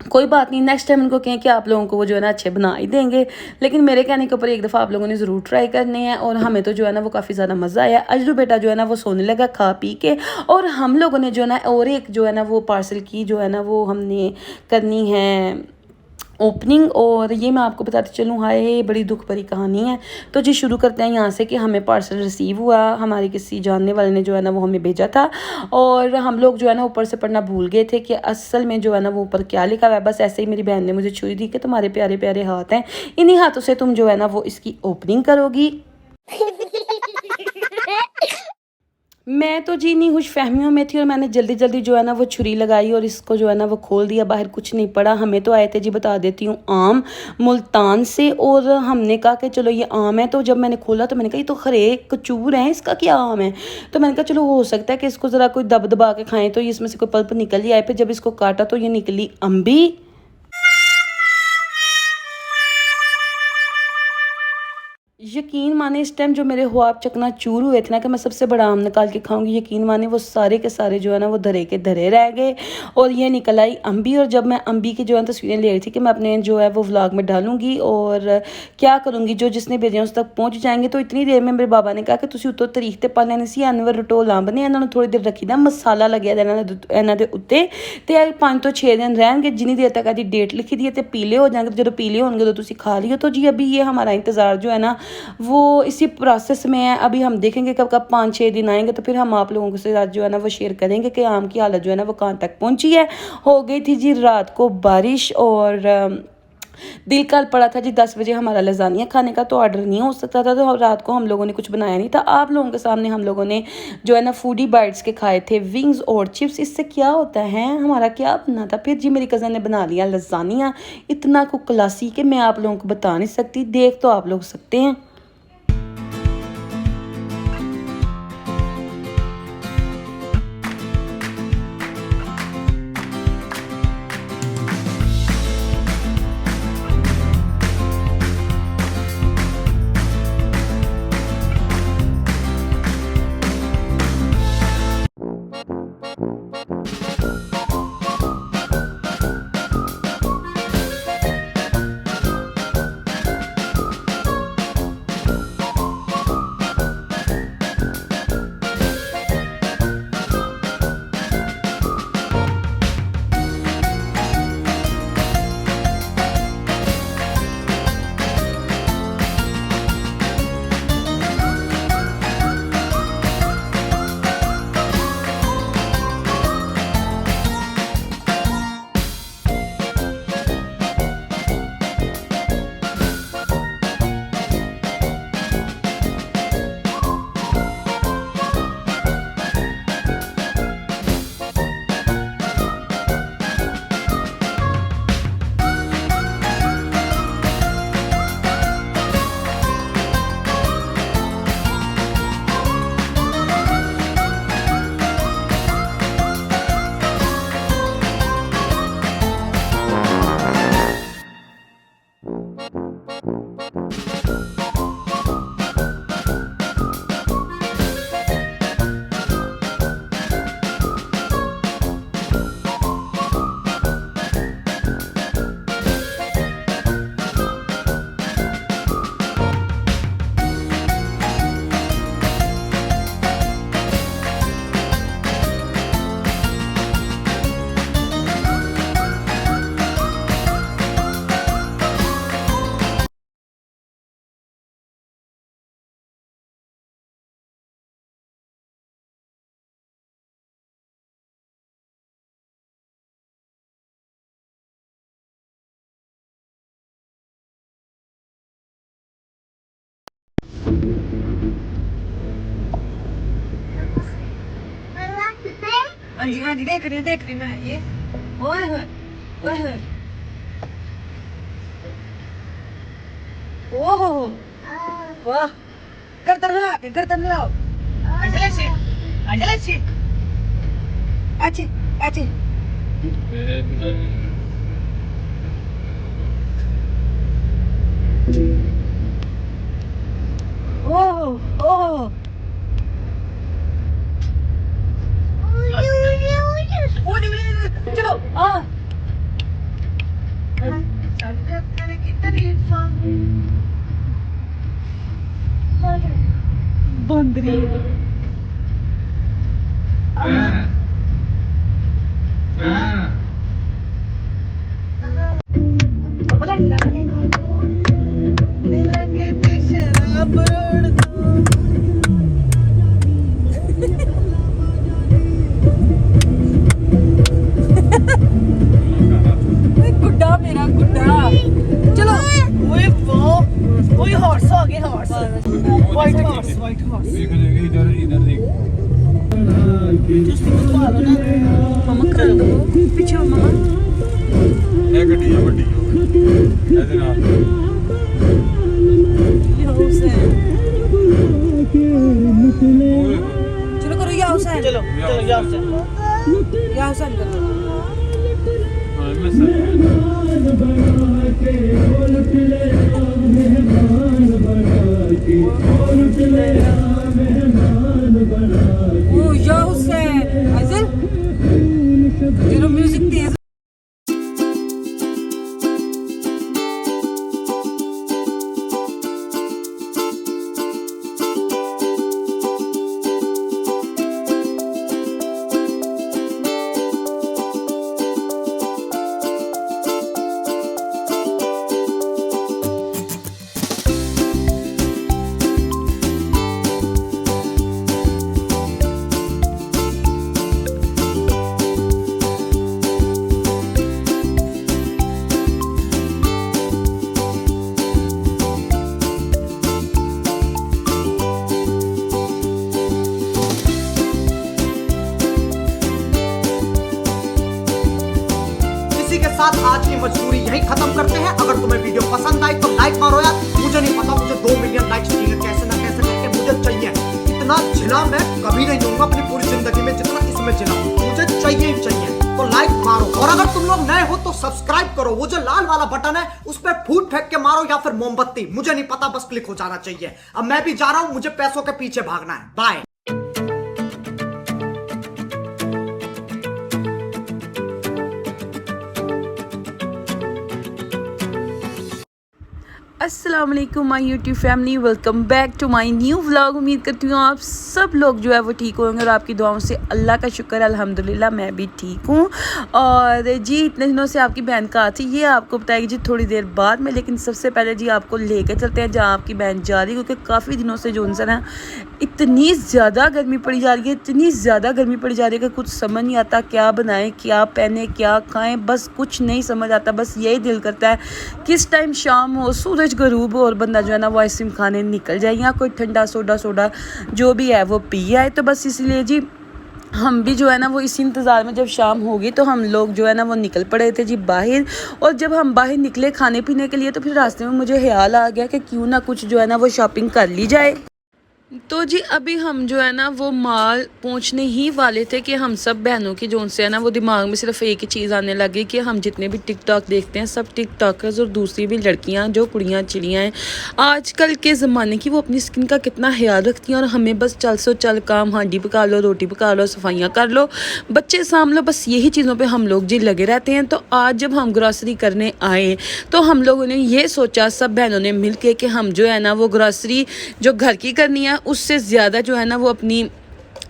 कोई बात नहीं, नेक्स्ट टाइम उनको कहें कि आप लोगों को वो जो है ना अच्छे बना ही देंगे। लेकिन मेरे कहने के ऊपर एक दफ़ा आप लोगों ने ज़रूर ट्राई करने हैं। और हमें तो जो है ना वो काफ़ी ज़्यादा मज़ा आया। अजरू बेटा जो है ना वो सोने लगा खा पी के, और हम लोगों ने जो है ना और एक जो है ना वो पार्सल की जो है ना वो हमने करनी है ओपनिंग। और ये मैं आपको बताती चलूँ, हाय बड़ी दुख भरी कहानी है। तो जी शुरू करते हैं यहाँ से कि हमें पार्सल रिसीव हुआ, हमारी किसी जानने वाले ने जो है ना वो हमें भेजा था। और हम लोग जो है ना ऊपर से पढ़ना भूल गए थे कि असल में जो है ना वो ऊपर क्या लिखा हुआ है। बस ऐसे ही मेरी बहन ने मुझे छुरी दी कि तुम्हारे प्यारे प्यारे हाथ हैं, इन्हीं हाथों से तुम जो है ना वो इसकी ओपनिंग करोगी। मैं तो जी नहीं खुश फहमियों में थी और मैंने जल्दी जल्दी जो है ना वो छुरी लगाई और इसको जो है ना वो खोल दिया। बाहर कुछ नहीं पड़ा। हमें तो आए थे जी, बता देती हूँ, आम मुल्तान से। और हमने कहा कि चलो ये आम है। तो जब मैंने खोला तो मैंने कहा ये तो खरे कचूर है, इसका क्या आम है। तो मैंने कहा चलो हो सकता है कि इसको ज़रा कोई दब दबा के खाएं तो ये इसमें से कोई पल्प निकल ही आए। फिर जब इसको काटा तो ये निकली अम्बी। यकीन माने इस टाइम जो मेरे ख्वाब चकना चूर हुए थे ना कि मैं सबसे बड़ा आम निकाल के खाऊंगी, यकीन माने वो सारे के सारे जो है ना वो धरे के धरे रह गए और ये निकल आई अम्बी। और जब मैं अम्बी की जो है तस्वीरें ले रही थी कि मैं अपने जो है वो व्लॉग में डालूंगी और क्या करूँगी, जो जिसने भेजे उस तक पहुँच जाएंगे। तो इतनी देर में मेरे बाबा ने कहा कि तुम उत्तो तरीक ते पा लैने सी, अनवर रटोल आंब ने इन्होंने थोड़ी देर रखी दा मसाला लग्या इन्हों के उत्ते, तो 5 ਤੋਂ 6 दिन रहनगे। जिन्नी देर तक आदि डेट लिखी दी है तो पीले हो जाएंगे, जो पीले होंगे तो तुम खा लियो। तो जी अभी ये हमारा इंतज़ार जो है ना वो इसी प्रोसेस में है। अभी हम देखेंगे कब कब 5-6 दिन आएंगे तो फिर हम आप लोगों के साथ जो है ना वो शेयर करेंगे कि आम की हालत जो है ना वो कहाँ तक पहुंची है। हो गई थी जी रात को बारिश और दिल कल पड़ा था जी 10 बजे हमारा लजानिया खाने का, तो ऑर्डर नहीं हो सकता था। तो रात को हम लोगों ने कुछ बनाया नहीं था। आप लोगों के सामने हम लोगों ने जो है ना फूडी बाइट्स के खाए थे विंग्स और चिप्स। इससे क्या होता है, हमारा क्या बनना था। फिर जी मेरी कज़न ने बना लिया लजानिया, इतना को क्लासी कि मैं आप लोगों को बता नहीं सकती। देख तो आप लोग सकते हैं। हाँ जी देख रही मैं ये। ओए होए ओहो वाह गर्दन लाओ अंजलि अच्छी ओह चलो बंदरी गुड्डा मेरा गुड्डा चलो वही हॉर्स आ गए हॉर्स व्हाइट हॉर्स इधर देख मम्मा कर दो पीछे हो मम्मा ये गड्डी है बड़ी ऐसे ना ये हाउस है चलो करो ये हाउस है चलो ये हाउस है करो ओ या हुसैन आइजल जरा म्यूजिक तेज के साथ आज की मजबूरी यही खत्म करते हैं। अगर तुम्हें वीडियो पसंद आई तो लाइक मारो यार। मुझे नहीं पता मुझे 2 मिलियन लाइक्स चाहिए, कैसे ना कैसे करके मुझे चाहिए। इतना झिला मैं कभी नहीं दूंगा अपनी पूरी जिंदगी में जितना इसमें झिला, मुझे चाहिए ही चाहिए। तो लाइक मारो और अगर तुम लोग नए हो तो सब्सक्राइब करो। वो जो लाल वाला बटन है उस पर फूट फेंक के मारो या फिर मोमबत्ती, मुझे नहीं पता, बस क्लिक हो जाना चाहिए। अब मैं भी जा रहा हूं, मुझे पैसों के पीछे भागना है। बाय। अस्सलाम वालेकुम my YouTube family, welcome back to my new vlog. उम्मीद करती हूँ आप सब लोग जो है वो ठीक होंगे और आपकी दुआओं से अल्लाह का शुक्र है अल्हम्दुलिल्लाह मैं भी ठीक हूँ। और जी इतने दिनों से आपकी बहन कहाँ थी ये आपको बताएगी जी थोड़ी देर बाद में, लेकिन सबसे पहले जी आपको लेकर चलते हैं जहाँ आपकी बहन जा रही है, क्योंकि काफ़ी दिनों से जो उनसे ना इतनी ज़्यादा गर्मी पड़ी जा रही है, इतनी ज़्यादा गर्मी पड़ी जा रही है कि कुछ समझ नहीं आता क्या बनाएं, क्या पहने, क्या खाएं, बस कुछ नहीं समझ आता। बस यही दिल करता है किस टाइम शाम हो, सूरज गरूब हो और बंदा जो है ना वो आइसक्रीम खाने निकल जाए या कोई ठंडा सोडा जो भी है वो पी आए। तो बस इसलिए जी हम भी जो है ना वो इसी इंतज़ार में जब शाम होगी तो हम लोग जो है ना वो निकल पड़े थे जी बाहर। और जब हम बाहर निकले खाने पीने के लिए तो फिर रास्ते में मुझे ख्याल आ गया कि क्यों ना कुछ जो है ना वो शॉपिंग कर ली जाए। तो जी अभी हम जो है ना वो मॉल पहुंचने ही वाले थे कि हम सब बहनों की जो उनसे है ना वो दिमाग में सिर्फ एक ही चीज़ आने लगी कि हम जितने भी टिकटॉक देखते हैं सब टिकटॉकर्स और दूसरी भी लड़कियां जो कुड़ियां चिड़ियाँ हैं आजकल के ज़माने की, वो अपनी स्किन का कितना ख्याल रखती हैं और हमें बस चल सो चल काम, हांडी पका लो, रोटी पका लो, सफाइयाँ कर लो, बच्चे साम लो, बस यही चीज़ों पर हम लोग जी लगे रहते हैं। तो आज जब हम ग्रॉसरी करने आए तो हम लोगों ने ये सोचा सब बहनों ने मिल के कि हम जो है ना वो ग्रॉसरी जो घर की करनी है उससे ज़्यादा जो है ना वो अपनी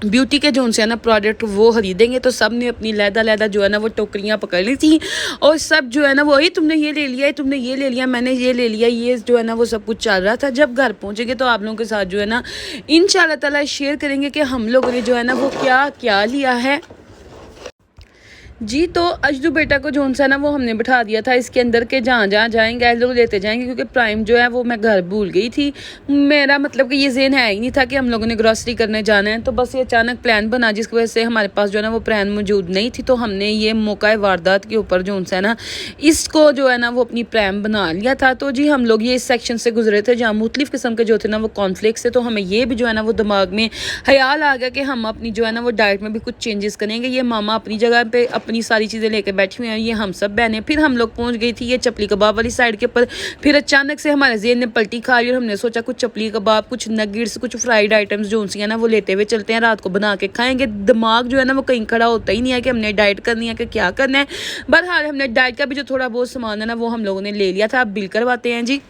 ब्यूटी के जो उनसे है ना प्रोडक्ट वो खरीदेंगे। तो सब ने अपनी लैदा जो है ना वो टोकरियाँ पकड़ ली थी और सब जो है ना वही तुमने ये ले लिया, तुमने ये ले लिया, मैंने ये ले लिया, ये जो है ना वो सब कुछ चल रहा था। जब घर पहुँचेंगे तो आप लोगों के साथ जो है ना इंशाल्लाह ताला शेयर करेंगे कि हम लोगों ने जो है ना वो क्या क्या लिया है। जी तो अजदू बेटा को जोन सा ना वो हमने बिठा दिया था इसके अंदर के जहाँ जहाँ जाएंगे ऐसे लोग लेते जाएंगे, क्योंकि प्राइम जो है वो मैं घर भूल गई थी। मेरा मतलब कि ये ज़हन है ही नहीं था कि हम लोगों ने ग्रॉसरी करने जाना है, तो बस ये अचानक प्लान बना जिसकी वजह से हमारे पास जो है ना वो प्लान मौजूद नहीं थी। तो हमने ये मौका वारदात के ऊपर जोन सा है ना इसको जो है ना वो अपनी प्लान बना लिया था। तो जी हम लोग ये इस सेक्शन से गुजरे थे जहाँ मुख्तलिफ़ किस्म के जो थे ना वो कॉन्फ्लिक्स थे। तो हमें ये भी जो है ना वो दिमाग में ख्याल आ गया कि हम अपनी जो है ना वो डाइट में भी कुछ चेंजेस करेंगे। ये मामा अपनी जगह पे अपनी सारी चीज़ें लेकर बैठी हुई हैं, ये हम सब बहनें। फिर हम लोग पहुंच गई थी ये चपली कबाब वाली साइड के ऊपर। फिर अचानक से हमारे ज़हन ने पलटी खा ली और हमने सोचा कुछ चपली कबाब, कुछ नगेट्स, कुछ फ्राइड आइटम्स जो सी है ना वो लेते हुए चलते हैं, रात को बना के खाएंगे। दिमाग जो है ना वो कहीं खड़ा होता ही नहीं है कि हमने डाइट करनी है कि क्या करना है। बहरहाल हमने डाइट का भी जो थोड़ा बहुत सामान है ना वो हम लोगों ने ले लिया था। अब बिल करवाते हैं जी।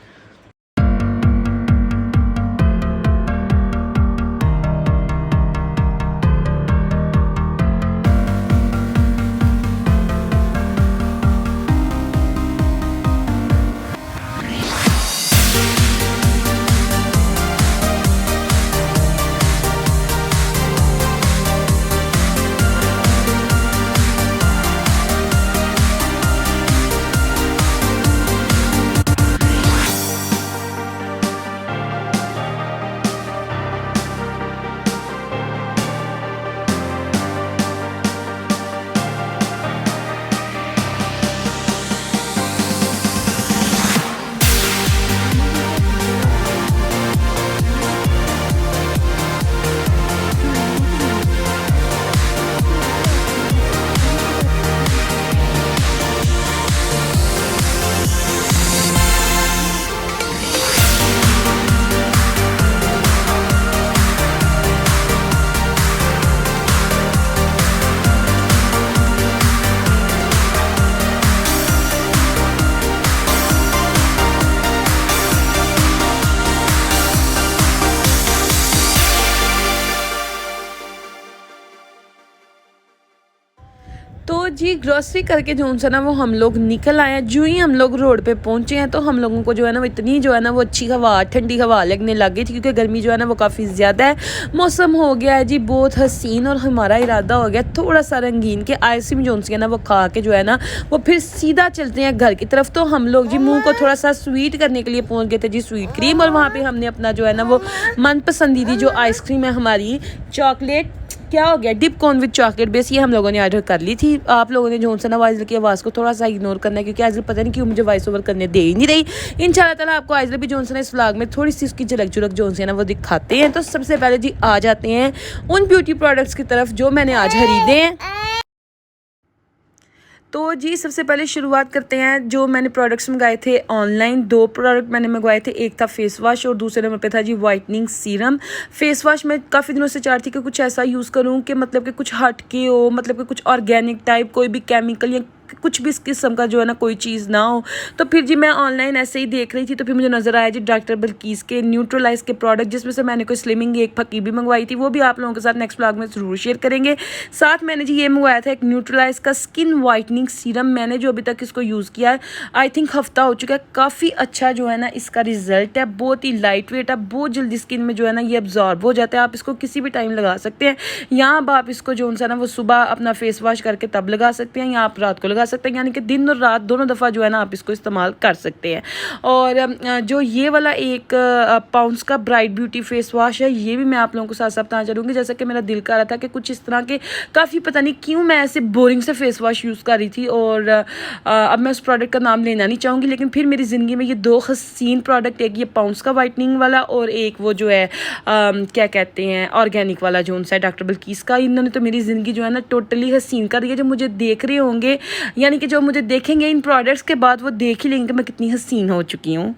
तो जी ग्रॉसरी करके जो सा ना वो हम लोग निकल आए हैं। जो ही हम लोग रोड पे पहुंचे हैं तो हम लोगों को जो है ना वो इतनी जो है ना वो अच्छी हवा, ठंडी हवा लगने लग गई थी, क्योंकि गर्मी जो है ना वो काफ़ी ज़्यादा है। मौसम हो गया है जी बहुत हसीन और हमारा इरादा हो गया थोड़ा सा रंगीन के आइसक्रीम जो सी है ना वो खा के जो है ना वो फिर सीधा चलते हैं घर की तरफ। तो हम लोग जी मुँह को थोड़ा सा स्वीट करने के लिए पहुँच गए थे जी स्वीट क्रीम, और वहाँ पर हमने अपना जो है ना वो मनपसंदीदी जो आइसक्रीम है हमारी चॉकलेट, क्या हो गया, dip corn with chocolate base, ये हम लोगों ने ऑर्डर कर ली थी। आप लोगों ने जो सा ना आइज़ल की आवाज़ को थोड़ा सा इग्नोर करना है, क्योंकि आइज़ल पता नहीं क्यों मुझे वॉइस ओवर करने दे ही नहीं रही। इंशाल्लाह ताला आपको आइज़ल भी जो सा ना इस व्लॉग में थोड़ी सी उसकी झलक झुलक जो है ना वो दिखाते हैं। तो सबसे पहले जी आ जाते हैं उन ब्यूटी प्रोडक्ट्स की तरफ जो मैंने आज खरीदे हैं। तो जी सबसे पहले शुरुआत करते हैं जो मैंने प्रोडक्ट्स मंगाए थे ऑनलाइन। 2 प्रोडक्ट मैंने मंगवाए थे, एक था फेस वॉश और दूसरे नंबर पे था जी वाइटनिंग सीरम। फेस वॉश मैं काफ़ी दिनों से चाह रही थी कि कुछ ऐसा यूज़ करूँ कि मतलब कि कुछ हट के हो, मतलब कि कुछ ऑर्गेनिक टाइप, कोई भी केमिकल या कुछ भी इस किस्म का जो है ना कोई चीज़ ना हो। तो फिर जी मैं ऑनलाइन ऐसे ही देख रही थी तो फिर मुझे नज़र आया जी डॉक्टर बल्कीस के न्यूट्रलाइज के प्रोडक्ट, जिसमें से मैंने कोई स्लिमिंग एक फकी भी मंगवाई थी, वो भी आप लोगों के साथ नेक्स्ट व्लॉग में ज़रूर शेयर करेंगे। साथ मैंने जी ये मंगवाया था एक न्यूट्रलाइज का स्किन वाइटनिंग सीरम। मैंने जो अभी तक इसको यूज़ किया है आई थिंक हफ्ता हो चुका है, काफ़ी अच्छा जो है ना इसका रिजल्ट है। बहुत ही लाइट वेट है, बहुत जल्दी स्किन में जो है ना ये अब्जॉर्ब हो जाता है। आप इसको किसी भी टाइम लगा सकते हैं, या अब आप इसको जो है ना वो सुबह अपना फेस वॉश करके तब लगा सकते हैं, या आप रात को लगा सकते हैं, यानी कि दिन और रात दोनों दफ़ा जो है ना आप इसको इस्तेमाल कर सकते हैं। और जो ये वाला 1 पाउंड्स का ब्राइट ब्यूटी फेस वॉश है, ये भी मैं आप लोगों को साथ साथ बताना चाहूँगी। जैसा कि मेरा दिल कर रहा था कि कुछ इस तरह के काफ़ी पता नहीं क्यों मैं ऐसे बोरिंग से फेस वॉश यूज़ कर रही थी, और अब मैं उस प्रोडक्ट का नाम लेना नहीं चाहूँगी, लेकिन फिर मेरी ज़िंदगी में ये 2 हसीन प्रोडक्ट, एक ये पाउंड्स का वाइटनिंग वाला और एक वो जो है क्या कहते हैं ऑर्गेनिक वाला जो उनसा है डॉक्टर बल्कीस का। इन्होंने तो मेरी ज़िंदगी जो है ना टोटली हसीन कर दी है। जो मुझे देख रहे होंगे, यानी कि जो मुझे देखेंगे इन प्रोडक्ट्स के बाद, वो देख ही लेंगे कि मैं कितनी हसीन हो चुकी हूँ।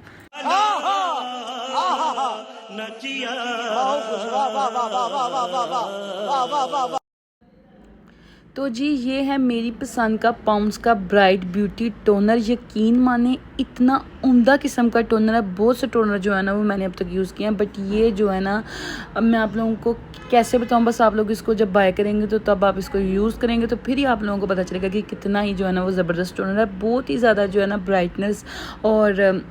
तो जी ये है मेरी पसंद का पाउंड्स का ब्राइट ब्यूटी टोनर। यकीन माने इतना उम्दा किस्म का टोनर है। बहुत से टोनर जो है ना वो मैंने अब तक यूज़ किए हैं, बट ये जो है ना अब मैं आप लोगों को कैसे बताऊं, बस आप लोग इसको जब बाय करेंगे तो तब आप इसको यूज़ करेंगे तो फिर ही आप लोगों को पता चलेगा कि कितना ही जो है ना वो ज़बरदस्त टोनर है। बहुत ही ज़्यादा जो है ना ब्राइटनेस और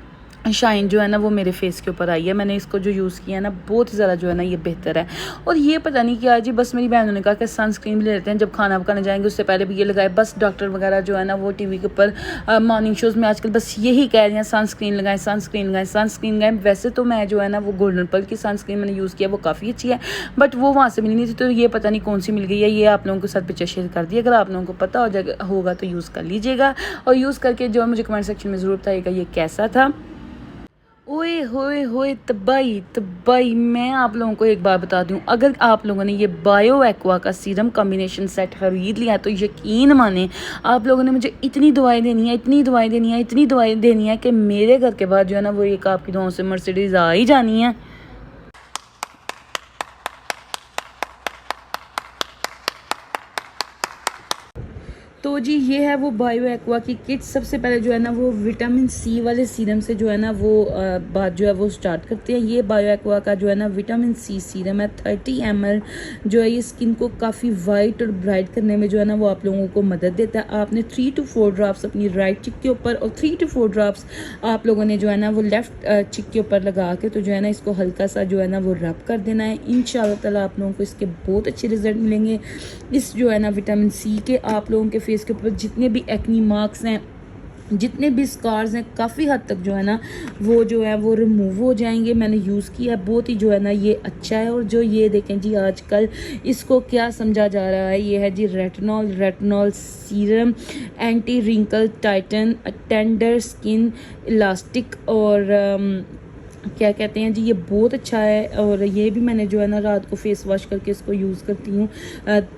शाइन जो है ना वो मेरे फेस के ऊपर आई है। मैंने इसको जो यूज़ किया है ना बहुत ही ज़्यादा जो है ना ये बेहतर है। और ये पता नहीं क्या जी, बस मेरी बहनों ने कहा कि सनस्क्रीन भी ले लेते हैं, जब खाना पकाने जाएंगे उससे पहले भी ये लगाए। बस डॉक्टर वगैरह जो है ना वो टीवी के ऊपर मॉर्निंग शोज़ में आजकल बस यही कह रहे हैं सनस्क्रीन लगाएं, सनस्क्रीन लगाएं, सनस्क्रीन लगाएं। वैसे तो मैं जो है ना वो गोल्डन पल की सनस्क्रीन मैंने यूज़ किया, वो काफ़ी अच्छी है, बट वो वहाँ से मिली नहीं थी, तो ये पता नहीं कौन सी मिल गई है। ये आप लोगों के साथ पिक्चर शेयर कर दी, अगर आप लोगों को पता हो जाएगा होगा तो यूज़ कर लीजिएगा, और यूज़ करके जो मुझे कमेंट सेक्शन में ज़रूर बताइएगा ये कैसा था। ओए होए होए तबाही तबाही। मैं आप लोगों को एक बात बता दूं, अगर आप लोगों ने ये बायो एक्वा का सीरम कॉम्बिनेशन सेट खरीद लिया तो यकीन माने आप लोगों ने मुझे इतनी दवाएं देनी है, इतनी दवाएं देनी है, इतनी दवाएं देनी है कि मेरे घर के बाद जो है ना वो एक आपकी दुआओं से मर्सिडीज़ आ ही जानी है। तो जी ये है वो बायो एक्वा की किट। सबसे पहले जो है ना वो विटामिन सी वाले सीरम से जो है ना वो बात जो है वो स्टार्ट करते हैं। ये बायो एक्वा का जो है ना विटामिन सी सीरम है, 30 ml जो है ये स्किन को काफ़ी वाइट और ब्राइट करने में जो है ना वो आप लोगों को मदद देता है। आपने 3 to 4 ड्रॉप्स अपनी राइट चिक के ऊपर और 3 to 4 ड्रॉप्स आप लोगों ने जो है ना वो लेफ्ट चिक के ऊपर लगा के तो जो है ना इसको हल्का सा जो है ना वो रब कर देना है। इंशाल्लाह ताला आप लोगों को इसके बहुत अच्छे रिजल्ट मिलेंगे। इस जो है ना विटामिन सी के आप लोगों के फेस के ऊपर जितने भी एक्नी मार्क्स हैं, जितने भी स्कार्स हैं, काफ़ी हद तक जो है ना वो जो है वो रिमूव हो जाएंगे। मैंने यूज़ किया, बहुत ही जो है ना ये अच्छा है। और जो ये देखें जी आजकल इसको क्या समझा जा रहा है, ये है जी retinol serum, anti wrinkle tighten, tender skin elastic, और क्या कहते हैं जी ये बहुत अच्छा है। और ये भी मैंने जो है ना रात को फेस वॉश करके इसको यूज़ करती हूँ।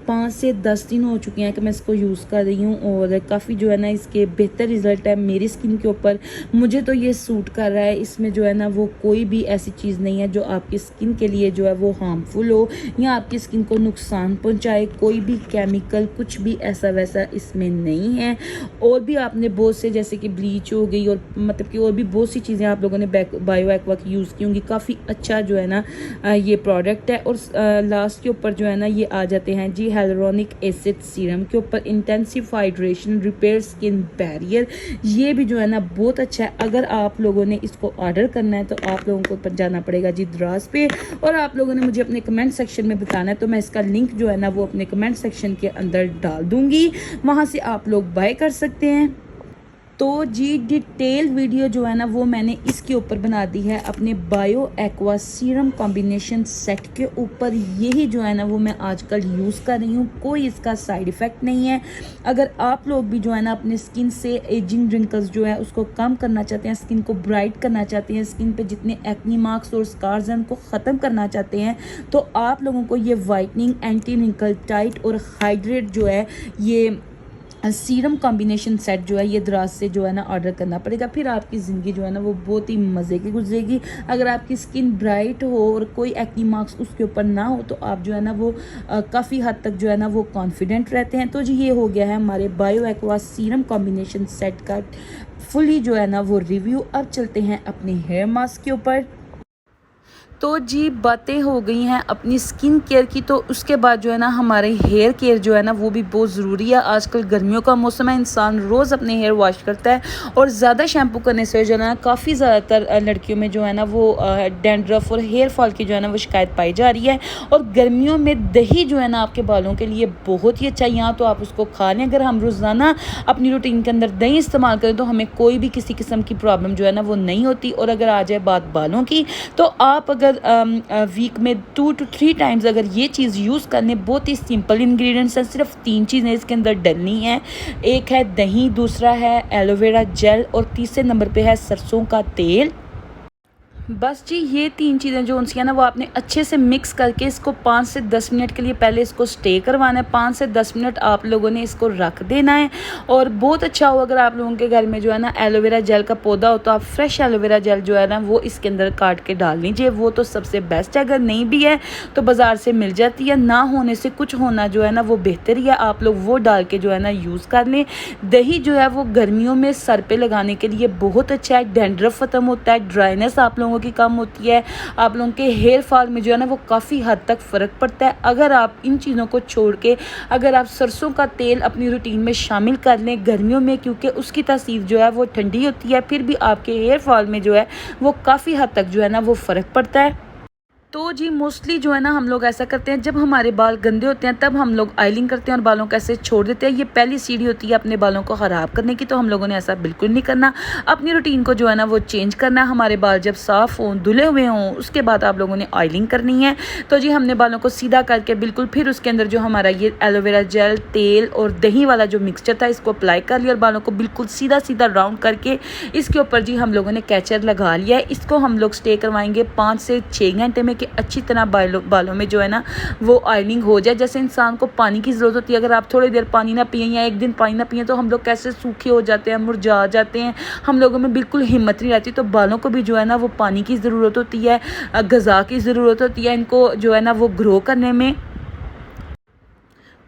5 से 10 दिन हो चुके हैं कि मैं इसको यूज़ कर रही हूँ और काफ़ी जो है ना इसके बेहतर रिज़ल्ट है मेरी स्किन के ऊपर। मुझे तो ये सूट कर रहा है। इसमें जो है ना वो कोई भी ऐसी चीज़ नहीं है जो आपकी स्किन के लिए जो है वो हार्मफुल हो या आपकी स्किन को नुकसान पहुँचाए। कोई भी केमिकल कुछ भी ऐसा वैसा इसमें नहीं है। और भी आपने बहुत से जैसे कि ब्लीच हो गई और मतलब कि और भी बहुत सी चीज़ें आप लोगों ने बायो एक्वा की यूज़ की होंगी। काफ़ी अच्छा जो है ना ये प्रोडक्ट है। और लास्ट के ऊपर जो है ना ये आ जाते हैं जी हेलुरोनिक एसिड सीरम के ऊपर, intensive hydration, repair skin barrier. ये भी जो है ना बहुत अच्छा है। अगर आप लोगों ने इसको ऑर्डर करना है तो आप लोगों को जाना पड़ेगा जी द्रास पे, और आप लोगों ने मुझे अपने कमेंट सेक्शन में बताना है, तो मैं इसका लिंक जो है ना वो अपने कमेंट सेक्शन के अंदर डाल दूँगी, वहाँ से आप लोग बाय कर सकते हैं। तो जी डिटेल वीडियो जो है ना वो मैंने इसके ऊपर बना दी है अपने bio aqua serum combination set के ऊपर। यही जो है ना वो मैं आजकल यूज़ कर रही हूँ, कोई इसका साइड इफ़ेक्ट नहीं है। अगर आप लोग भी जो है ना अपने स्किन से एजिंग रिंकल्स जो है उसको कम करना चाहते हैं, स्किन को ब्राइट करना चाहते हैं, स्किन पे जितने एक्नी मार्क्स और स्कार्स हैं उनको ख़त्म करना चाहते हैं, तो आप लोगों को ये वाइटनिंग, एंटी रिंकल टाइट और हाइड्रेट जो है ये सीरम कॉम्बिनेशन सेट जो है ये दराज से जो है ना ऑर्डर करना पड़ेगा। फिर आपकी ज़िंदगी जो है ना वो बहुत ही मज़े की गुजरेगी। अगर आपकी स्किन ब्राइट हो और कोई एक्नी मार्क्स उसके ऊपर ना हो तो आप जो है ना वो काफ़ी हद तक जो है ना वो कॉन्फिडेंट रहते हैं। तो जी ये हो गया है हमारे bio aqua serum combination set का फुली जो है ना वो रिव्यू। अब चलते हैं अपने हेयर मास्क के ऊपर। तो जी बातें हो गई हैं अपनी स्किन केयर की, तो उसके बाद जो है ना हमारे हेयर केयर जो है ना वो भी बहुत ज़रूरी है। आजकल गर्मियों का मौसम है, इंसान रोज़ अपने हेयर वॉश करता है और ज़्यादा शैम्पू करने से जो है ना काफ़ी ज़्यादातर लड़कियों में जो है ना वो डैंड्रफ और हेयर फॉल की जो है ना वो शिकायत पाई जा रही है। और गर्मियों में दही जो है ना आपके बालों के लिए बहुत ही अच्छा, यहाँ तो आप उसको खा लें। अगर हम रोज़ाना अपनी रूटीन के अंदर दही इस्तेमाल करें तो हमें कोई भी किसी किस्म की प्रॉब्लम जो है ना वो नहीं होती। और अगर आ जाए बात बालों की, तो आप अगर वीक में 2 to 3 टाइम्स अगर ये चीज़ यूज़ करने, बहुत ही सिंपल इंग्रेडिएंट्स हैं, सिर्फ 3 चीज़ें इसके अंदर डलनी है। एक है दही, दूसरा है एलोवेरा जेल और तीसरे नंबर पे है सरसों का तेल। बस जी ये 3 चीज़ें जो उनसी है ना वो आपने अच्छे से मिक्स करके इसको 5 से 10 मिनट के लिए पहले इसको स्टे करवाना है। 5 से 10 मिनट आप लोगों ने इसको रख देना है। और बहुत अच्छा हो अगर आप लोगों के घर में जो है ना एलोवेरा जेल का पौधा हो तो आप फ्रेश एलोवेरा जेल जो है ना वो इसके अंदर काट के डाल लीजिए, वो तो सबसे बेस्ट है। अगर नहीं भी है तो बाज़ार से मिल जाती है, ना होने से कुछ होना जो है ना वो बेहतर ही है। आप लोग वो डाल के जो है ना यूज़ कर लें। दही जो है वो गर्मियों में सर पे लगाने के लिए बहुत अच्छा है, डैंड्रफ ख़त्म होता है, ड्राइनेस आप लोगों लोगों की कम होती है, आप लोगों के हेयर फॉल में जो है ना वो काफ़ी हद तक फ़र्क पड़ता है। अगर आप इन चीज़ों को छोड़ के अगर आप सरसों का तेल अपनी रूटीन में शामिल कर लें गर्मियों में, क्योंकि उसकी तासीर जो है वो ठंडी होती है, फिर भी आपके हेयर फॉल में जो है वो काफ़ी हद तक जो है ना वो फ़र्क पड़ता है। तो जी मोस्टली जो है ना हम लोग ऐसा करते हैं, जब हमारे बाल गंदे होते हैं तब हम लोग आयलिंग करते हैं और बालों को ऐसे छोड़ देते हैं। ये पहली सीढ़ी होती है अपने बालों को ख़राब करने की, तो हम लोगों ने ऐसा बिल्कुल नहीं करना। अपनी रूटीन को जो है ना वो चेंज करना है। हमारे बाल जब साफ़ हों, धुले हुए हों, उसके बाद आप लोगों ने आयलिंग करनी है। तो जी हमने बालों को सीधा करके बिल्कुल फिर उसके अंदर जो हमारा ये एलोवेरा जेल, तेल और दही वाला जो मिक्सचर था इसको अप्लाई कर लिया और बालों को बिल्कुल सीधा सीधा राउंड करके इसके ऊपर जी हम लोगों ने कैचर लगा लिया है। इसको हम लोग स्टे करवाएंगे 5 से 6 घंटे में कि अच्छी तरह बालों में जो है ना वो आयलिंग हो जाए। जैसे इंसान को पानी की ज़रूरत होती है, अगर आप थोड़ी देर पानी ना पिए या एक दिन पानी ना पिए तो हम लोग कैसे सूखे हो जाते हैं, मुरझा जाते हैं, हम लोगों में बिल्कुल हिम्मत नहीं रहती। तो बालों को भी जो है ना वो पानी की ज़रूरत होती है, ग़िज़ा की ज़रूरत होती है इनको जो है ना वो ग्रो करने में।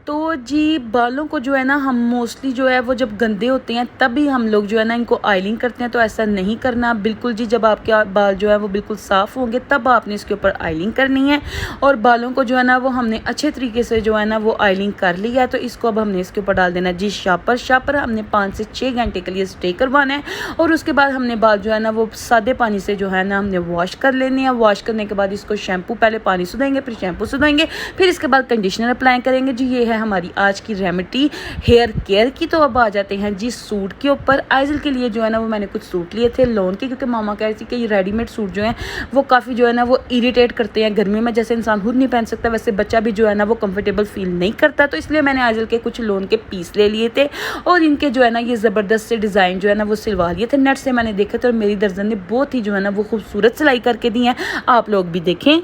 तो जी बालों को जो है ना हम मोस्टली जो है वो जब गंदे होते हैं तभी हम लोग जो है ना इनको आयलिंग करते हैं, तो ऐसा नहीं करना बिल्कुल जी। जब आपके बाल जो है वो बिल्कुल साफ़ होंगे तब आपने इसके ऊपर आयलिंग करनी है। और बालों को जो है ना वो हमने अच्छे तरीके से जो है ना वो आयलिंग कर लिया है। तो इसको अब हमने इसके ऊपर डाल देना जी शापर हमने 5 से 6 घंटे के लिए स्टे करवाना है। और उसके बाद हमने बाल जो है ना वो सादे पानी से जो है ना हमने वॉश कर लेने हैं। वॉश करने के बाद इसको शैम्पू, पहले पानी से धोएंगे फिर शैम्पू से धोएंगे, फिर इसके बाद कंडीशनर अप्लाई करेंगे जी। ये है हमारी आज की रेमेडी हेयर केयर की। तो अब आ जाते हैं जी सूट के ऊपर। आइजल के लिए जो है ना वो मैंने कुछ सूट लिए थे लोन के, क्योंकि मामा कह रही थी कि ये रेडीमेड सूट जो हैं वो काफ़ी जो है ना वो इरिटेट करते हैं गर्मी में। जैसे इंसान खुद नहीं पहन सकता वैसे बच्चा भी जो है ना वो कंफर्टेबल फील नहीं करता। तो इसलिए मैंने आइजल के कुछ लोन के पीस ले लिए थे और इनके जो है ना ये ज़बरदस्त से डिज़ाइन जो है ना वो सिलवा लिए थे। नेट से मैंने देखे थे और मेरी दर्जन ने बहुत ही जो है ना वो खूबसूरत सिलाई करके दी हैं, आप लोग भी देखें।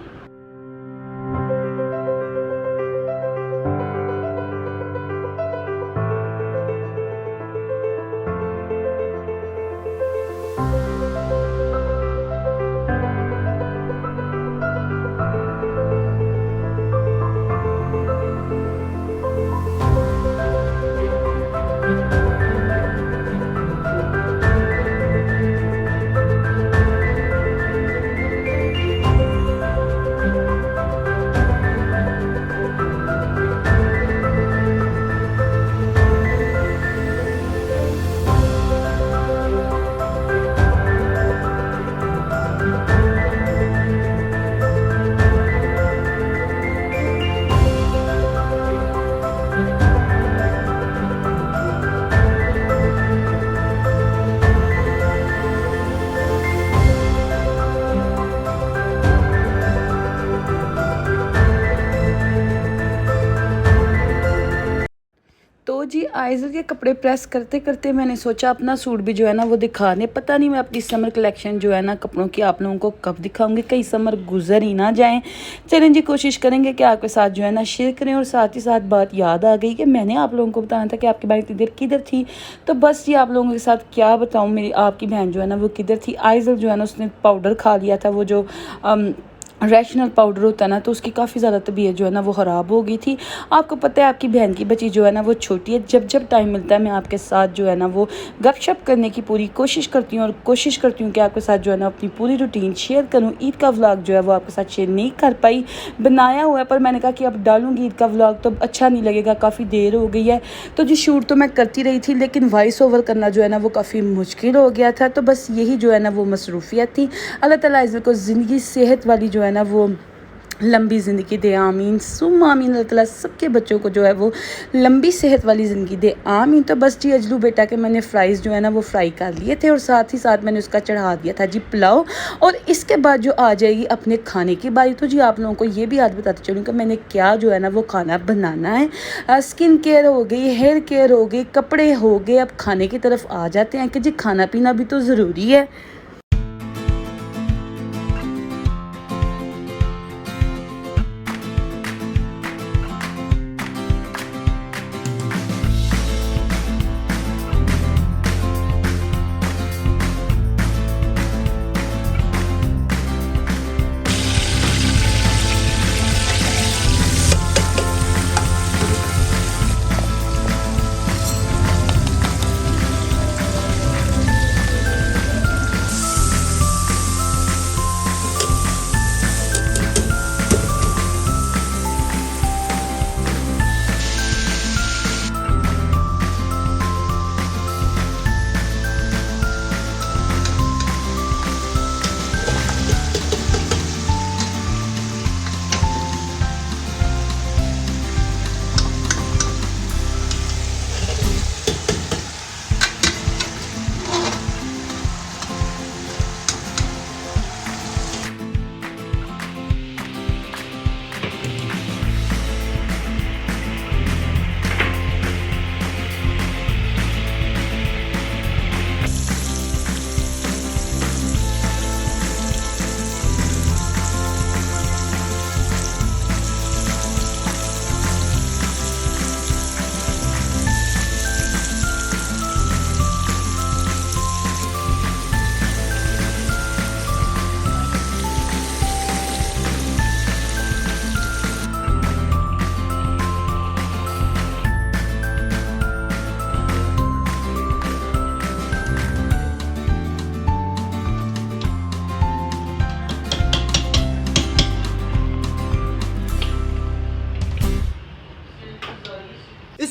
तो जी आइजल के कपड़े प्रेस करते करते मैंने सोचा अपना सूट भी जो है ना वो दिखाने। पता नहीं मैं अपनी समर कलेक्शन जो है ना कपड़ों की आप लोगों को कब दिखाऊंगी, कई समर गुजर ही ना जाएं। चलें जी कोशिश करेंगे कि आपके साथ जो है ना शेयर करें। और साथ ही साथ बात याद आ गई कि मैंने आप लोगों को बताना था कि आपकी बहन इतनी देर किधर थी। तो बस जी आप लोगों के साथ क्या बताऊँ, मेरी आपकी बहन जो है ना वो किधर थी। आइजल जो है ना उसने पाउडर खा लिया था, वो जो रैशनल पाउडर होता है ना, तो उसकी काफ़ी ज़्यादा तबीयत जो है ना वो ख़राब हो गई थी। आपको पता है आपकी बहन की बच्ची जो है ना वो छोटी है। जब जब टाइम मिलता है मैं आपके साथ जो है ना वो गपशप करने की पूरी कोशिश करती हूँ और कोशिश करती हूँ कि आपके साथ जो है ना अपनी पूरी रूटीन शेयर करूँ। ईद का व्लॉग जो है वो आपके साथ शेयर नहीं कर पाई, बनाया हुआ है, पर मैंने कहा कि अब डालूँगी ईद का व्लॉग तो अच्छा नहीं लगेगा, काफ़ी देर हो गई है। तो जी शूट तो मैं करती रही थी लेकिन वॉइस ओवर करना जो है ना वो काफ़ी मुश्किल हो गया था। तो बस यही जो है ना वो मसरूफियत थी। अल्लाह ताला आइज़ल को ज़िंदगी सेहत वाली जो है ना वो लंबी ज़िंदगी दे, आमीन सुम आमीन। अल्लाह ताला सबके बच्चों को जो है वो लंबी सेहत वाली ज़िंदगी दे, आमीन। तो बस जी अजलू बेटा के मैंने फ्राइज़ जो है ना वो फ्राई कर लिए थे और साथ ही साथ मैंने उसका चढ़ा दिया था जी पुलाव। और इसके बाद जो आ जाएगी अपने खाने की बारी। तो जी आप लोगों को ये भी याद बताती चलूँ कि मैंने क्या जो है ना वो खाना बनाना है। स्किन केयर हो गई, हेयर केयर हो गई, कपड़े हो गए, अब खाने की तरफ आ जाते हैं कि जी खाना पीना भी तो ज़रूरी है।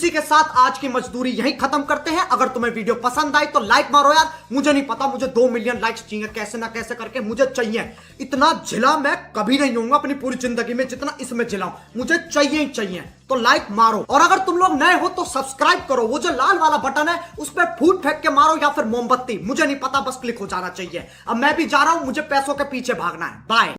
इसी के साथ आज की मजदूरी यहीं खत्म करते हैं। अगर तुम्हें वीडियो पसंद आई तो लाइक मारो यार। मुझे नहीं पता, मुझे 2 मिलियन लाइक्स चाहिए, कैसे ना कैसे करके मुझे चाहिए। इतना झिला मैं कभी नहीं होऊंगा अपनी पूरी जिंदगी में जितना इसमें झिलाऊं, मुझे चाहिए ही चाहिए। तो लाइक मारो, और अगर तुम लोग नए हो तो सब्सक्राइब करो। वो जो लाल वाला बटन है उस पर फूट फेंक के मारो या फिर मोमबत्ती, मुझे नहीं पता, बस क्लिक हो जाना चाहिए। अब मैं भी जा रहा हूं, मुझे पैसों के पीछे भागना है। बाय।